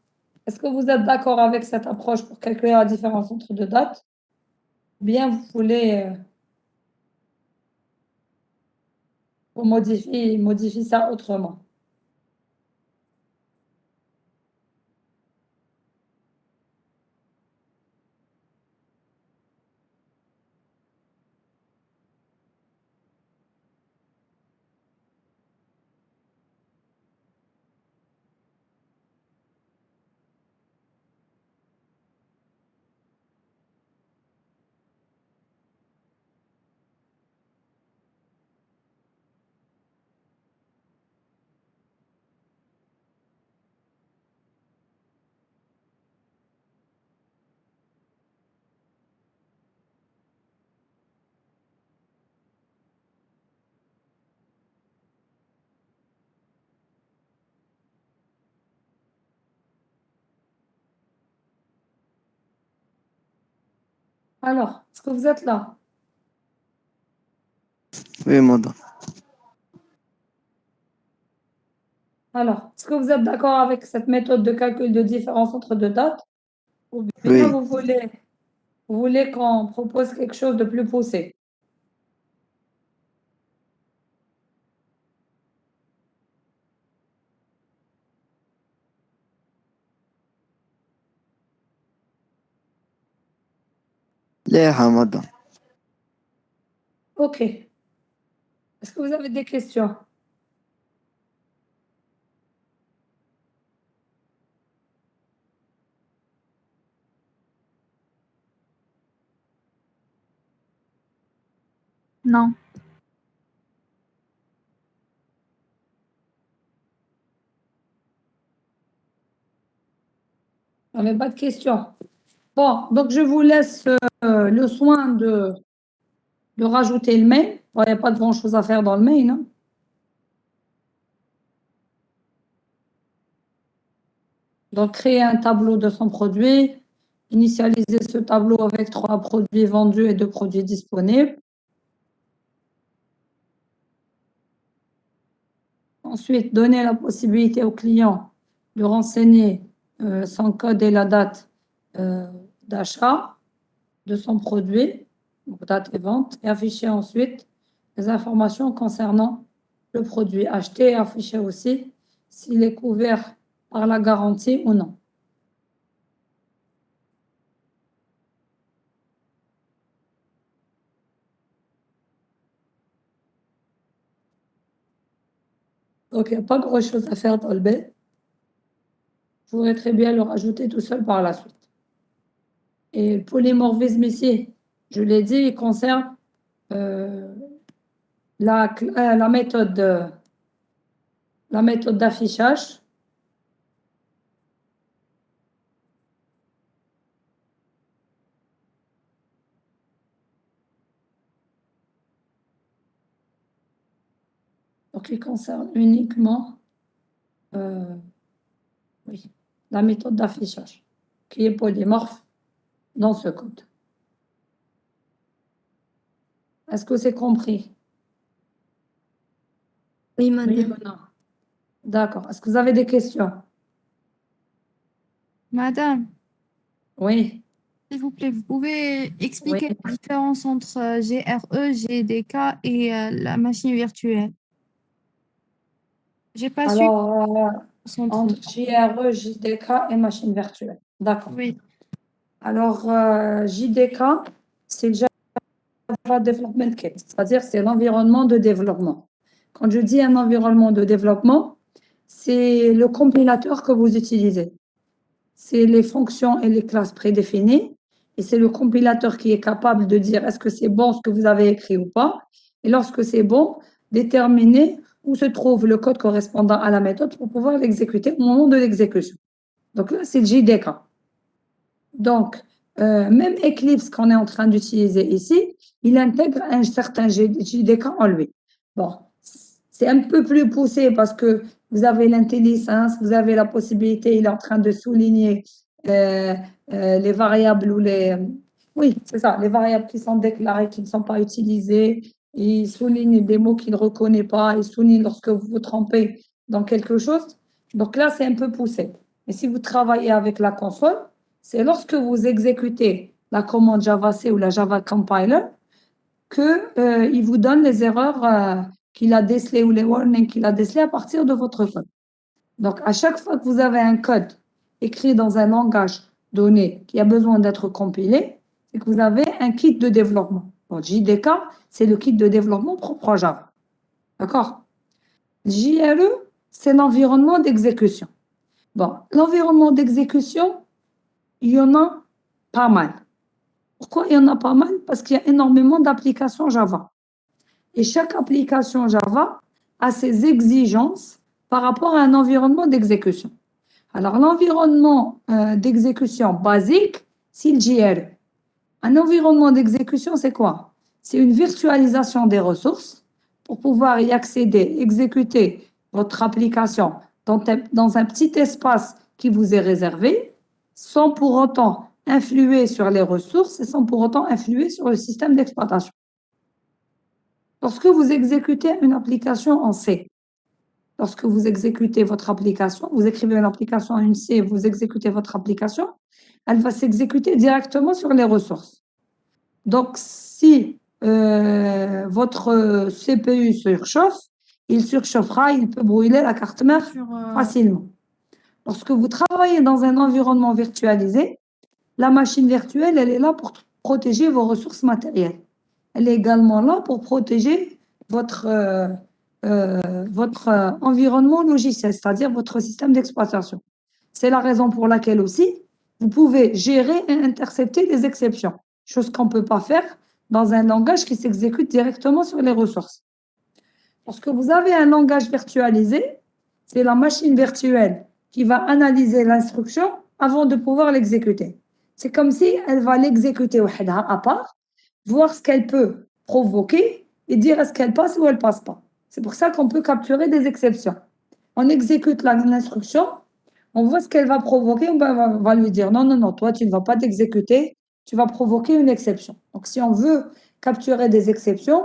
est-ce que vous êtes d'accord avec cette approche pour calculer la différence entre deux dates? Ou bien vous voulez modifier ça autrement? Alors, est-ce que vous êtes là? Oui, madame. Alors, est-ce que vous êtes d'accord avec cette méthode de calcul de différence entre deux dates? Ou bien Oui. vous voulez qu'on propose quelque chose de plus poussé? ليها madame. Ok. Est-ce que vous avez des questions? Non. Il n'y avait pas de question. Bon, donc je vous laisse le soin de rajouter le mail. Bon, il n'y a pas de grand-chose à faire dans le mail, hein. Donc, créer un tableau de son produit, initialiser ce tableau avec 3 produits vendus et 2 produits disponibles. Ensuite, donner la possibilité au client de renseigner son code et la date d'achat de son produit, donc date et vente, et afficher ensuite les informations concernant le produit acheté et afficher aussi s'il est couvert par la garantie ou non. Donc, il n'y a pas grand-chose à faire dans le mail. Je pourrais très bien le rajouter tout seul par la suite. Et le polymorphisme ici, je l'ai dit, il concerne la méthode d'affichage. Donc, il concerne uniquement oui, la méthode d'affichage qui est polymorphe dans ce code. Est-ce que c'est compris? Oui, Oui madame. ou non? D'accord. Est-ce que vous avez des questions? Madame, Oui, s'il vous plaît, vous pouvez expliquer oui. la différence entre GRE, GDK et la machine virtuelle? J'ai pas su Alors, entre entre JRE, JDK et machine virtuelle. D'accord. oui. Alors, JDK, c'est le Java Development Kit, c'est-à-dire c'est l'environnement de développement. Quand je dis un environnement de développement, c'est le compilateur que vous utilisez. C'est les fonctions et les classes prédéfinies, et c'est le compilateur qui est capable de dire est-ce que c'est bon ce que vous avez écrit ou pas, et lorsque c'est bon, déterminer où se trouve le code correspondant à la méthode pour pouvoir l'exécuter au moment de l'exécution. Donc là, c'est le JDK. Donc, même Eclipse qu'on est en train d'utiliser ici, il intègre un certain JDK en lui. Bon, c'est un peu plus poussé parce que vous avez l'intelligence, vous avez la possibilité, il est en train de souligner les variables ou les... Oui, c'est ça, les variables qui sont déclarées, qui ne sont pas utilisées. Il souligne des mots qu'il ne reconnaît pas, il souligne lorsque vous vous trompez dans quelque chose. Donc là, c'est un peu poussé. Et si vous travaillez avec la console, c'est lorsque vous exécutez la commande JavaC ou la Java Compiler qu'il vous donne les erreurs qu'il a décelées ou les warnings qu'il a décelés à partir de votre code. Donc, à chaque fois que vous avez un code écrit dans un langage donné qui a besoin d'être compilé, c'est que vous avez un kit de développement. Donc, JDK, c'est le kit de développement propre à Java. D'accord? JRE, c'est l'environnement d'exécution. Bon, l'environnement d'exécution, il y en a pas mal. Pourquoi il y en a pas mal? Parce qu'il y a énormément d'applications Java. Et chaque application Java a ses exigences par rapport à un environnement d'exécution. Alors, l'environnement d'exécution basique, c'est le JRE. Un environnement d'exécution, c'est quoi? C'est une virtualisation des ressources pour pouvoir y accéder, exécuter votre application dans un petit espace qui vous est réservé, sans pour autant influer sur les ressources et sans pour autant influer sur le système d'exploitation. Lorsque vous exécutez une application en C, lorsque vous exécutez votre application, vous écrivez une application en C, vous exécutez votre application, elle va s'exécuter directement sur les ressources. Donc, si votre CPU surchauffe, il surchauffera, il peut brûler la carte mère facilement. Lorsque vous travaillez dans un environnement virtualisé, la machine virtuelle, elle est là pour protéger vos ressources matérielles. Elle est également là pour protéger votre environnement logiciel, c'est-à-dire votre système d'exploitation. C'est la raison pour laquelle aussi, vous pouvez gérer et intercepter les exceptions, chose qu'on ne peut pas faire dans un langage qui s'exécute directement sur les ressources. Lorsque vous avez un langage virtualisé, c'est la machine virtuelle qui va analyser l'instruction avant de pouvoir l'exécuter. C'est comme si elle va l'exécuter à part, voir ce qu'elle peut provoquer et dire est-ce qu'elle passe ou elle passe pas. C'est pour ça qu'on peut capturer des exceptions. On exécute l'instruction, on voit ce qu'elle va provoquer, on va lui dire non, non, non, toi, tu ne vas pas t'exécuter, tu vas provoquer une exception. Donc, si on veut capturer des exceptions,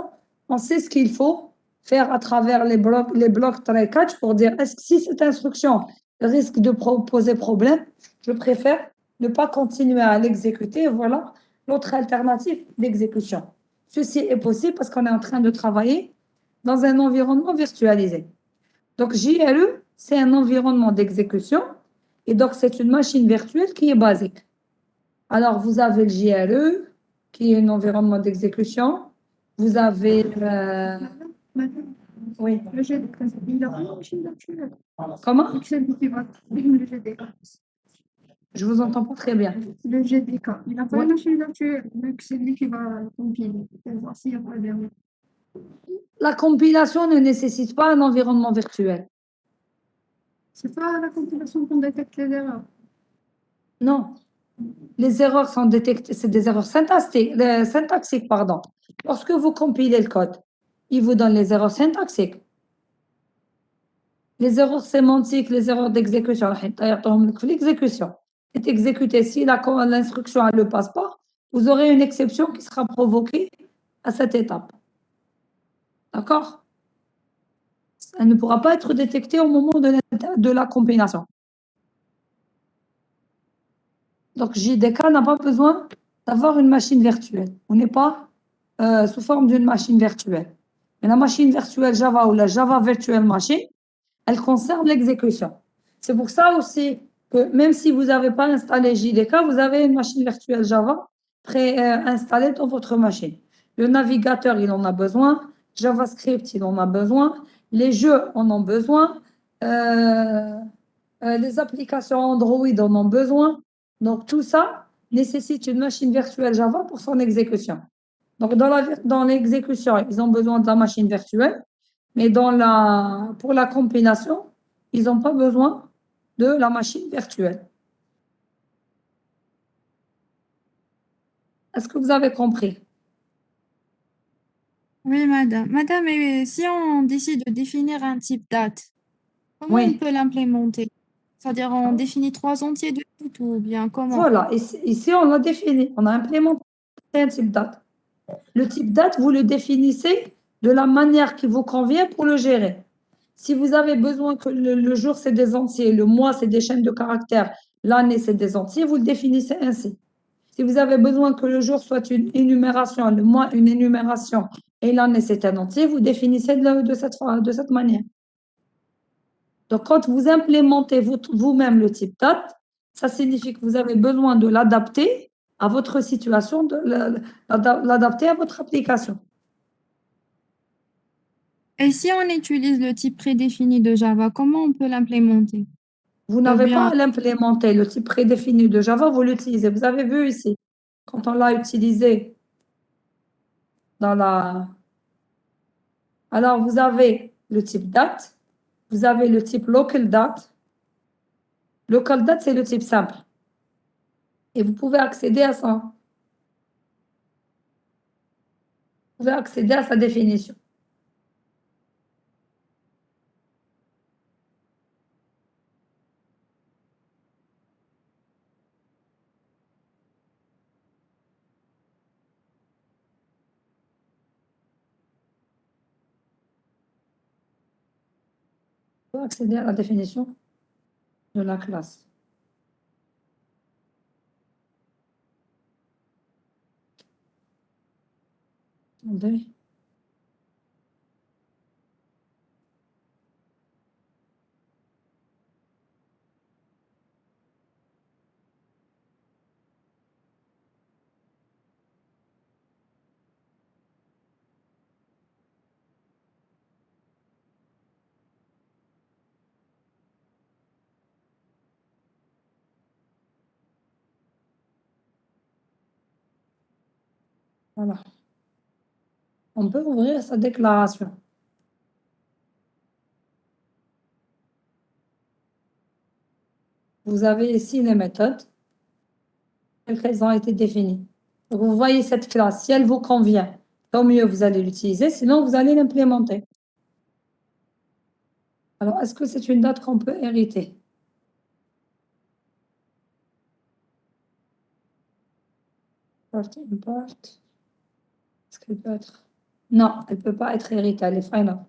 on sait ce qu'il faut faire à travers les blocs try catch pour dire est-ce que si cette instruction risque de poser problème, je préfère ne pas continuer à l'exécuter. Voilà l'autre alternative d'exécution. Ceci est possible parce qu'on est en train de travailler dans un environnement virtualisé. Donc, JRE, c'est un environnement d'exécution et donc c'est une machine virtuelle qui est basique. Alors, vous avez le JRE, qui est un environnement d'exécution. Vous avez... Madame, Oui. le jet de classe, il a pas une machine virtuelle. Comment? Le GDK. Je vous entends pas très bien. Le GDK. Il n'a pas Ouais. une machine virtuelle. Donc, c'est lui qui va compiler. Pour voir s'il n'y a pas d'erreur. La compilation ne nécessite pas un environnement virtuel. C'est pas la compilation qu'on détecte les erreurs. Non. Les erreurs sont détectées, c'est des erreurs syntaxiques, pardon. Lorsque vous compilez le code, il vous donne les erreurs syntaxiques. Les erreurs sémantiques, les erreurs d'exécution, l'exécution est exécutée. Si l'instruction ne le passe pas, vous aurez une exception qui sera provoquée à cette étape. D'accord? Elle ne pourra pas être détectée au moment de la compilation. Donc, JDK n'a pas besoin d'avoir une machine virtuelle. On n'est pas sous forme d'une machine virtuelle. Mais la machine virtuelle Java ou la Java Virtual Machine, elle concerne l'exécution. C'est pour ça aussi que même si vous n'avez pas installé JDK, vous avez une machine virtuelle Java préinstallée dans votre machine. Le navigateur, il en a besoin. JavaScript, il en a besoin. Les jeux en ont besoin. Les applications Android en ont besoin. Donc, tout ça nécessite une machine virtuelle Java pour son exécution. Donc, dans l'exécution, ils ont besoin de la machine virtuelle, mais pour la compilation, ils n'ont pas besoin de la machine virtuelle. Est-ce que vous avez compris? Oui, madame. Madame, et si on décide de définir un type date, comment on Oui. peut l'implémenter? C'est-à-dire, on définit 3 entiers de date ou bien comment? Voilà, ici, on l'a défini, on a implémenté un type date. Le type date, vous le définissez de la manière qui vous convient pour le gérer. Si vous avez besoin que le jour, c'est des entiers, le mois, c'est des chaînes de caractères, l'année, c'est des entiers, vous le définissez ainsi. Si vous avez besoin que le jour soit une énumération, le mois, une énumération, et l'année, c'est un entier, vous définissez de cette manière. Donc, quand vous implémentez vous-même le type date, ça signifie que vous avez besoin de l'adapter à votre situation, de l'adapter à votre application. Et si on utilise le type prédéfini de Java, comment on peut l'implémenter? Vous n'avez bien- pas à l'implémenter, le type prédéfini de Java, vous l'utilisez. Vous avez vu ici, quand on l'a utilisé dans la... Alors, vous avez le type date, vous avez le type local date. Local date, c'est le type simple. Et vous pouvez accéder à ça. Vous pouvez accéder à sa définition. Vous pouvez accéder à la définition de la classe. Attendez. Voilà. On peut ouvrir sa déclaration. vous avez ici les méthodes, telles qu'elles ont été définies. Donc, vous voyez cette classe, si elle vous convient, tant mieux, vous allez l'utiliser, sinon vous allez l'implémenter. Alors, est-ce que c'est une date qu'on peut hériter? Part import. Est-ce qu'elle peut être? Non, elle ne peut pas être héritée, elle est final.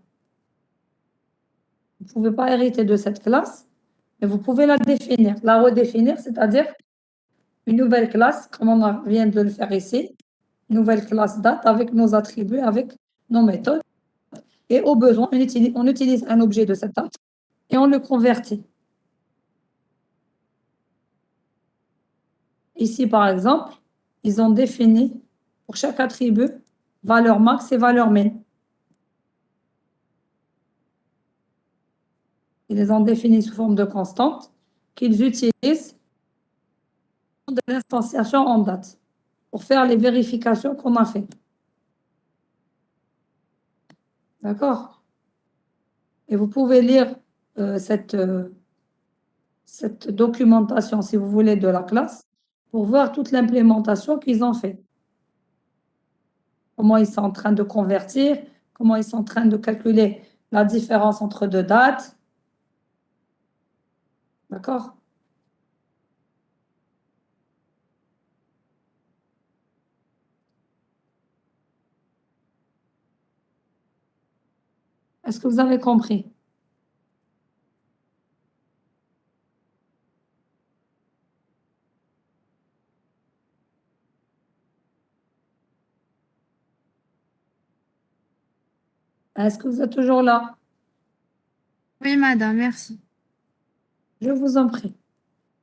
Vous ne pouvez pas hériter de cette classe, mais vous pouvez la définir, la redéfinir, c'est-à-dire une nouvelle classe, comme on vient de le faire ici, une nouvelle classe date avec nos attributs, avec nos méthodes. Et au besoin, on utilise un objet de cette date et on le convertit. Ici, par exemple, ils ont défini pour chaque attribut valeur max et valeur min. Ils les ont définis sous forme de constante qu'ils utilisent de l'instanciation en date pour faire les vérifications qu'on a fait. D'accord? Et vous pouvez lire cette documentation, si vous voulez, de la classe pour voir toute l'implémentation qu'ils ont fait. Comment ils sont en train de convertir, comment ils sont en train de calculer la différence entre deux dates. D'accord? Est-ce que vous avez compris? Est-ce que vous êtes toujours là? Oui, madame, merci. Je vous en prie.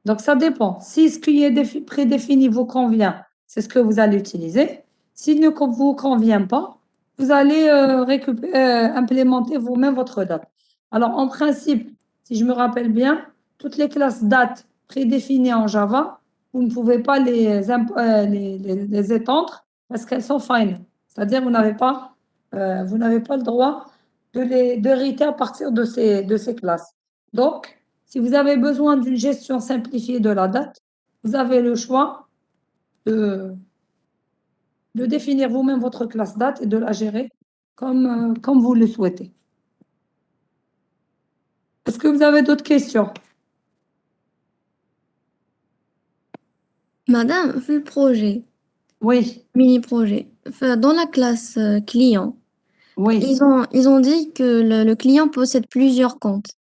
Donc, ça dépend. Si ce qui est prédéfini vous convient, c'est ce que vous allez utiliser. S'il ne vous convient pas, vous allez implémenter vous-même votre date. Alors, en principe, si je me rappelle bien, toutes les classes dates prédéfinies en Java, vous ne pouvez pas les étendre parce qu'elles sont fines. C'est-à-dire vous n'avez pas le droit d'hériter à partir de ces classes. Donc, si vous avez besoin d'une gestion simplifiée de la date, vous avez le choix de définir vous-même votre classe date et de la gérer comme vous le souhaitez. Est-ce que vous avez d'autres questions? Madame, vu le projet, Oui, mini-projet, dans la classe client, oui, ils ont dit que le client possède plusieurs comptes.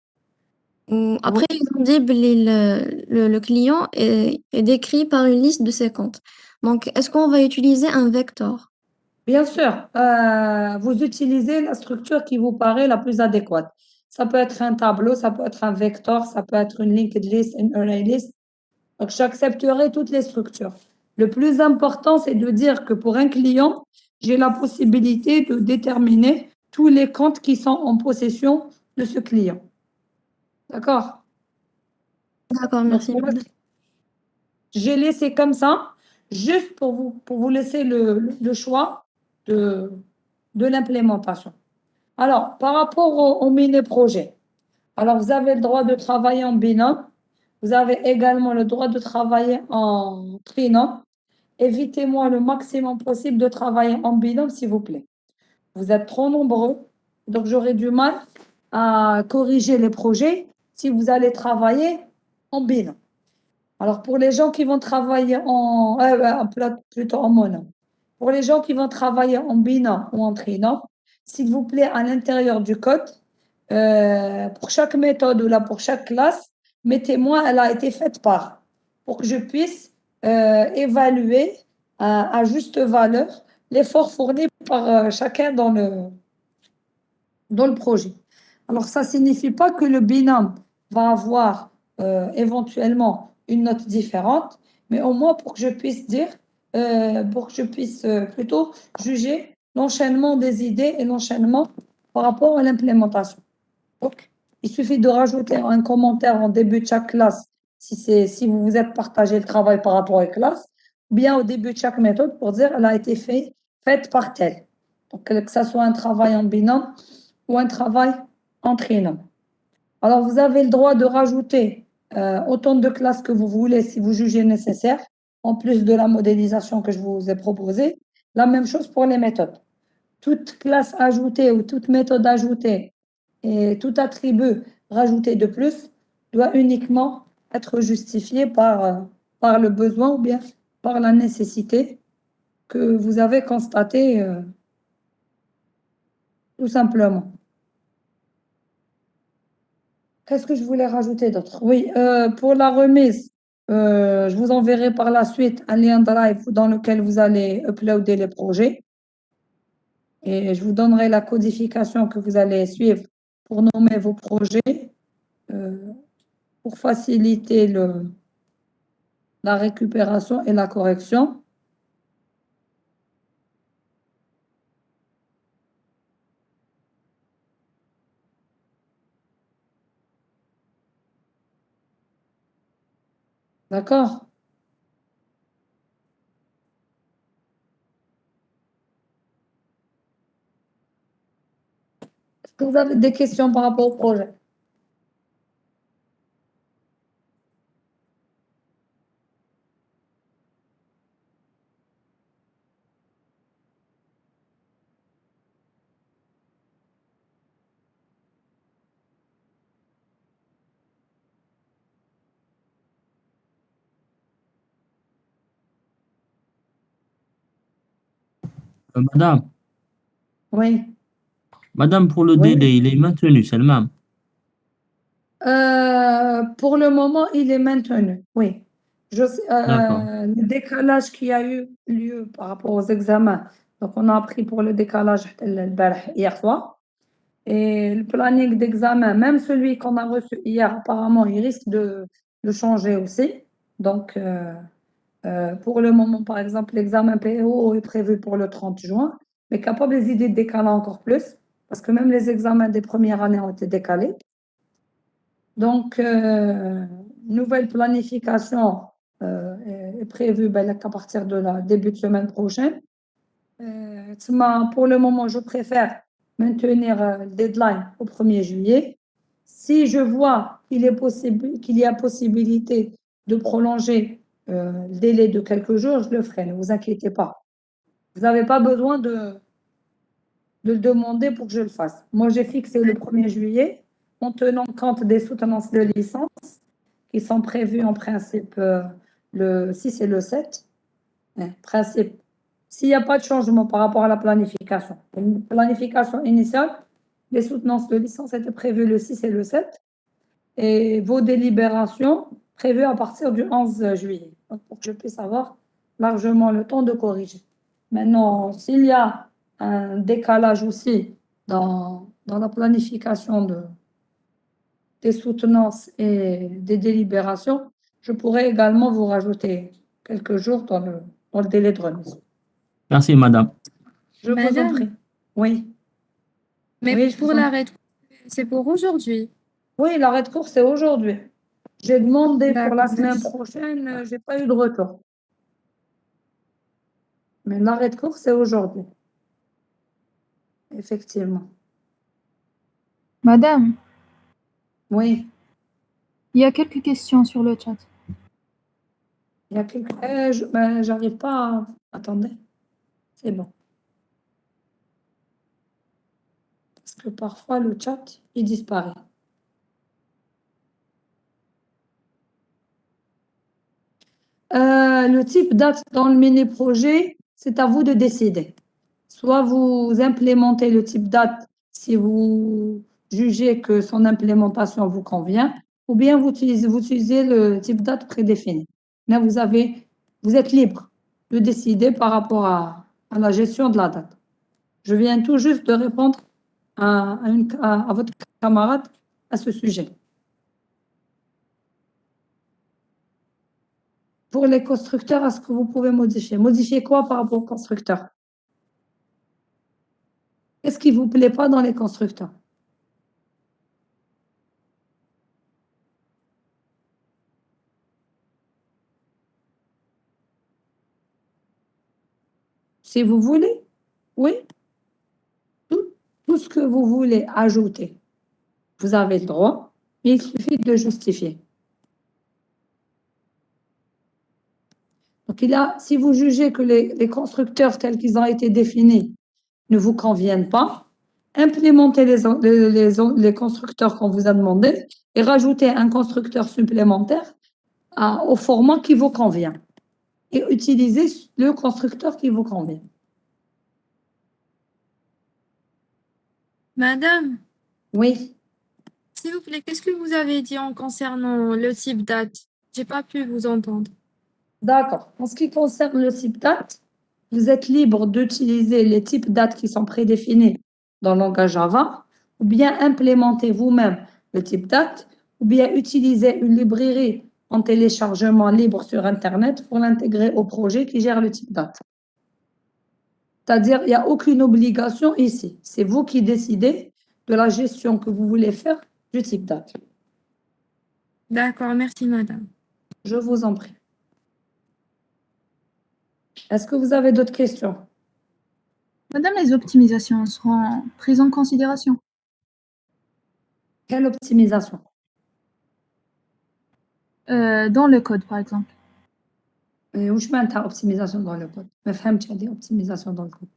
Après, ils ont dit que le client est décrit par une liste de ses comptes. Donc, est-ce qu'on va utiliser un vecteur? bien sûr. Vous utilisez la structure qui vous paraît la plus adéquate. Ça peut être un tableau, ça peut être un vecteur, ça peut être une linked list, une array list. Donc, j'accepterai toutes les structures. Le plus important, c'est de dire que pour un client, j'ai la possibilité de déterminer tous les comptes qui sont en possession de ce client. D'accord? D'accord, Donc, merci, pour madame. j'ai laissé comme ça, juste pour vous laisser le choix de l'implémentation. Alors, par rapport au mini-projet, alors vous avez le droit de travailler en binôme, vous avez également le droit de travailler en trinôme. Évitez-moi le maximum possible de travailler en binôme, s'il vous plaît. Vous êtes trop nombreux, donc j'aurai du mal à corriger les projets si vous allez travailler en binôme. Alors, pour les gens qui vont travailler plutôt en mono, pour les gens qui vont travailler en binôme ou en trinôme, s'il vous plaît, à l'intérieur du code, pour chaque méthode ou là pour chaque classe, mettez-moi, elle a été faite par, pour que je puisse évaluer à juste valeur l'effort fourni par chacun dans le projet. Alors, ça ne signifie pas que le binôme va avoir éventuellement une note différente, mais au moins pour que je puisse dire, pour que je puisse plutôt juger l'enchaînement des idées et l'enchaînement par rapport à l'implémentation. Donc, il suffit de rajouter un commentaire en début de chaque classe si vous vous êtes partagé le travail par rapport à la classe, ou bien au début de chaque méthode pour dire elle a été faite par tel. Donc, que ça soit un travail en binôme ou un travail en trinôme. Alors, vous avez le droit de rajouter autant de classes que vous voulez si vous jugez nécessaire, en plus de la modélisation que je vous ai proposée. La même chose pour les méthodes. Toute classe ajoutée ou toute méthode ajoutée et tout attribut rajouté de plus doit uniquement être justifié par le besoin ou bien par la nécessité que vous avez constatée tout simplement. Qu'est-ce que je voulais rajouter d'autre? Oui, pour la remise, je vous enverrai par la suite un lien Drive dans lequel vous allez uploader les projets. Et je vous donnerai la codification que vous allez suivre pour nommer vos projets, pour faciliter la récupération et la correction. D'accord? Est-ce que vous avez des questions par rapport au projet? Madame, Oui. madame, pour le Oui. délai, il est maintenu, c'est le même. Pour le moment, il est maintenu, oui. D'accord. Le décalage qui a eu lieu par rapport aux examens, donc on a pris pour le décalage hier soir. Et le planning d'examen, même celui qu'on a reçu hier, apparemment, il risque de changer aussi. Donc, pour le moment, par exemple, l'examen PO est prévu pour le 30 juin, mais capable les idées de décaler encore plus, parce que même les examens des premières années ont été décalés. Donc, nouvelle planification est prévue qu'à partir de la début de semaine prochaine. Pour le moment, je préfère maintenir le deadline au 1er juillet. Si je vois qu'il y a possibilité de prolonger le délai de quelques jours, je le ferai, ne vous inquiétez pas. Vous n'avez pas besoin de le demander pour que je le fasse. Moi, j'ai fixé le 1er juillet en tenant compte des soutenances de licence qui sont prévues en principe le 6 et le 7. Principe. S'il n'y a pas de changement par rapport à la planification, une planification initiale, les soutenances de licence étaient prévues le 6 et le 7 et vos délibérations prévues à partir du 11 juillet, donc pour que je puisse avoir largement le temps de corriger. Maintenant, s'il y a un décalage aussi dans la planification des soutenances et des délibérations, je pourrais également vous rajouter quelques jours dans le délai de remise. Merci, madame. Je vous en Madame, prie. Oui. mais Oui, je pour vous en l'arrêt de cours, c'est pour aujourd'hui. Oui, l'arrêt de cours, c'est aujourd'hui. J'ai demandé pour la D'accord. semaine prochaine, j'ai pas eu de retour. Mais l'arrêt de cours, c'est aujourd'hui. Effectivement. Madame, Oui. il y a quelques questions sur le chat. Il y a quelque... j'arrive pas à... Attendez. C'est bon. Parce que parfois, le chat, il disparaît. Le type date dans le mini-projet, c'est à vous de décider. Soit vous implémentez le type date si vous jugez que son implémentation vous convient, ou bien vous utilisez le type date prédéfini. Là, vous êtes libre de décider par rapport à la gestion de la date. Je viens tout juste de répondre à votre camarade à ce sujet. Pour les constructeurs, est-ce que vous pouvez modifier? Modifier quoi par rapport aux constructeurs? Qu'est-ce qui ne vous plaît pas dans les constructeurs? Si vous voulez, oui, tout ce que vous voulez ajouter, vous avez le droit, mais il suffit de le justifier. Donc, si vous jugez que les constructeurs tels qu'ils ont été définis ne vous conviennent pas, implémentez les constructeurs qu'on vous a demandé et rajoutez un constructeur supplémentaire au format qui vous convient. Et utilisez le constructeur qui vous convient. Madame, Oui, s'il vous plaît, qu'est-ce que vous avez dit en concernant le type date? J'ai pas pu vous entendre. d'accord. En ce qui concerne le type date, vous êtes libre d'utiliser les types dates qui sont prédéfinis dans le langage Java, ou bien implémenter vous-même le type date, ou bien utiliser une librairie en téléchargement libre sur Internet pour l'intégrer au projet qui gère le type date. C'est-à-dire, il n'y a aucune obligation ici. C'est vous qui décidez de la gestion que vous voulez faire du type date. D'accord, merci madame. Je vous en prie. Est-ce que vous avez d'autres questions? Madame, les optimisations seront prises en considération. Quelle optimisation? Dans le code, par exemple. وش معناتها optimisation dans le code؟ ما فهمتش هذه optimisation dans le code.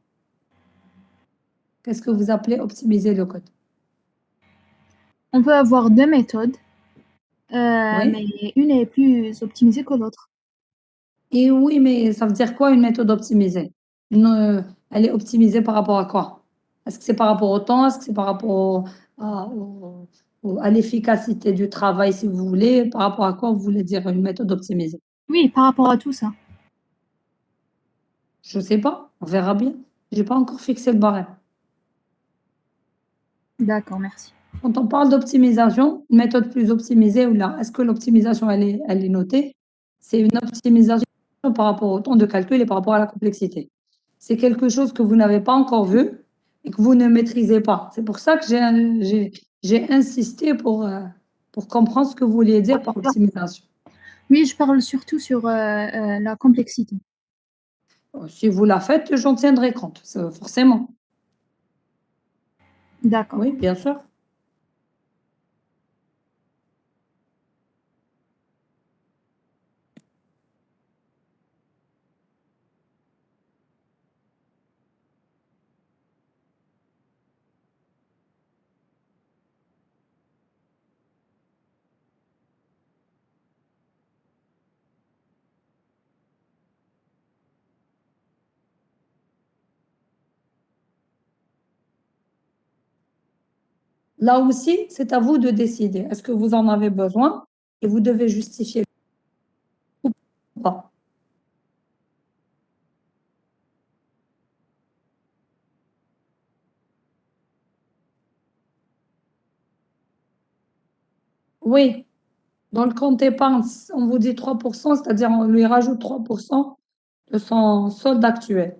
Qu'est-ce que vous appelez optimiser le code? On peut avoir deux méthodes, Oui. mais une est plus optimisée que l'autre. Et oui, mais ça veut dire quoi une méthode optimisée? Elle est optimisée par rapport à quoi? Est-ce que c'est par rapport au temps? Est-ce que c'est par rapport à l'efficacité du travail, si vous voulez? Par rapport à quoi vous voulez dire une méthode optimisée? Oui, par rapport à tout ça. Je ne sais pas, on verra bien. Je n'ai pas encore fixé le barème. D'accord, merci. Quand on parle d'optimisation, une méthode plus optimisée, ou là, est-ce que l'optimisation, elle est notée? C'est une optimisation par rapport au temps de calcul et par rapport à la complexité. C'est quelque chose que vous n'avez pas encore vu et que vous ne maîtrisez pas. C'est pour ça que j'ai insisté pour comprendre ce que vous vouliez dire par optimisation. Oui, je parle surtout sur la complexité. Si vous la faites, j'en tiendrai compte, forcément. D'accord. Oui, bien sûr. Là aussi, c'est à vous de décider. Est-ce que vous en avez besoin et vous devez justifier ou pas? Oui, dans le compte épargne, on vous dit 3%, c'est-à-dire on lui rajoute 3% de son solde actuel.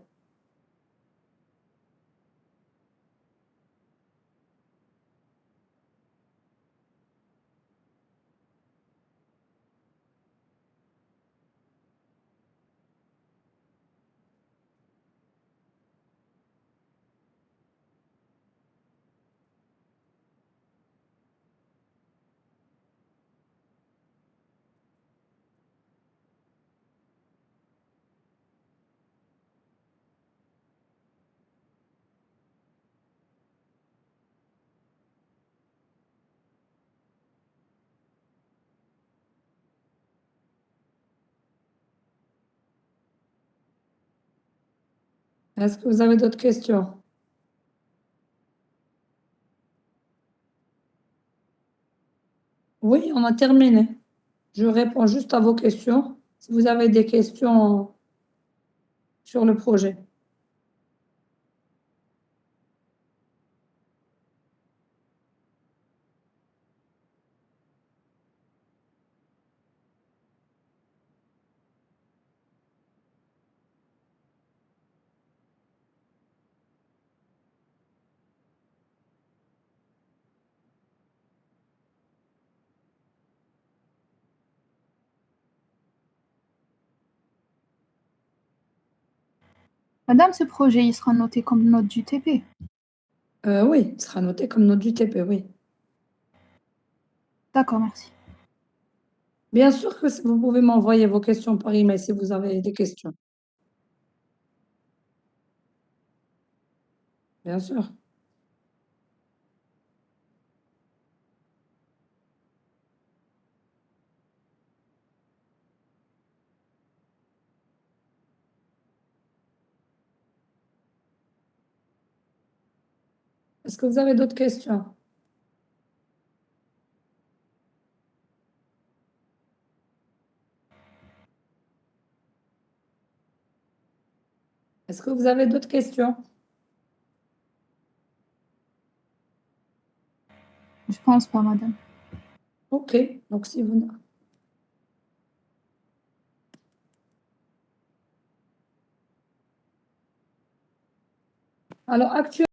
Est-ce que vous avez d'autres questions? Oui, on a terminé. Je réponds juste à vos questions. Si vous avez des questions sur le projet. Madame, ce projet, il sera noté comme note du TP. Oui, il sera noté comme note du TP, oui. D'accord, merci. Bien sûr que vous pouvez m'envoyer vos questions par email si vous avez des questions. Bien sûr. Est-ce que vous avez d'autres questions? Est-ce que vous avez d'autres questions? Je pense pas, madame. Ok, donc si vous... Alors, actuellement,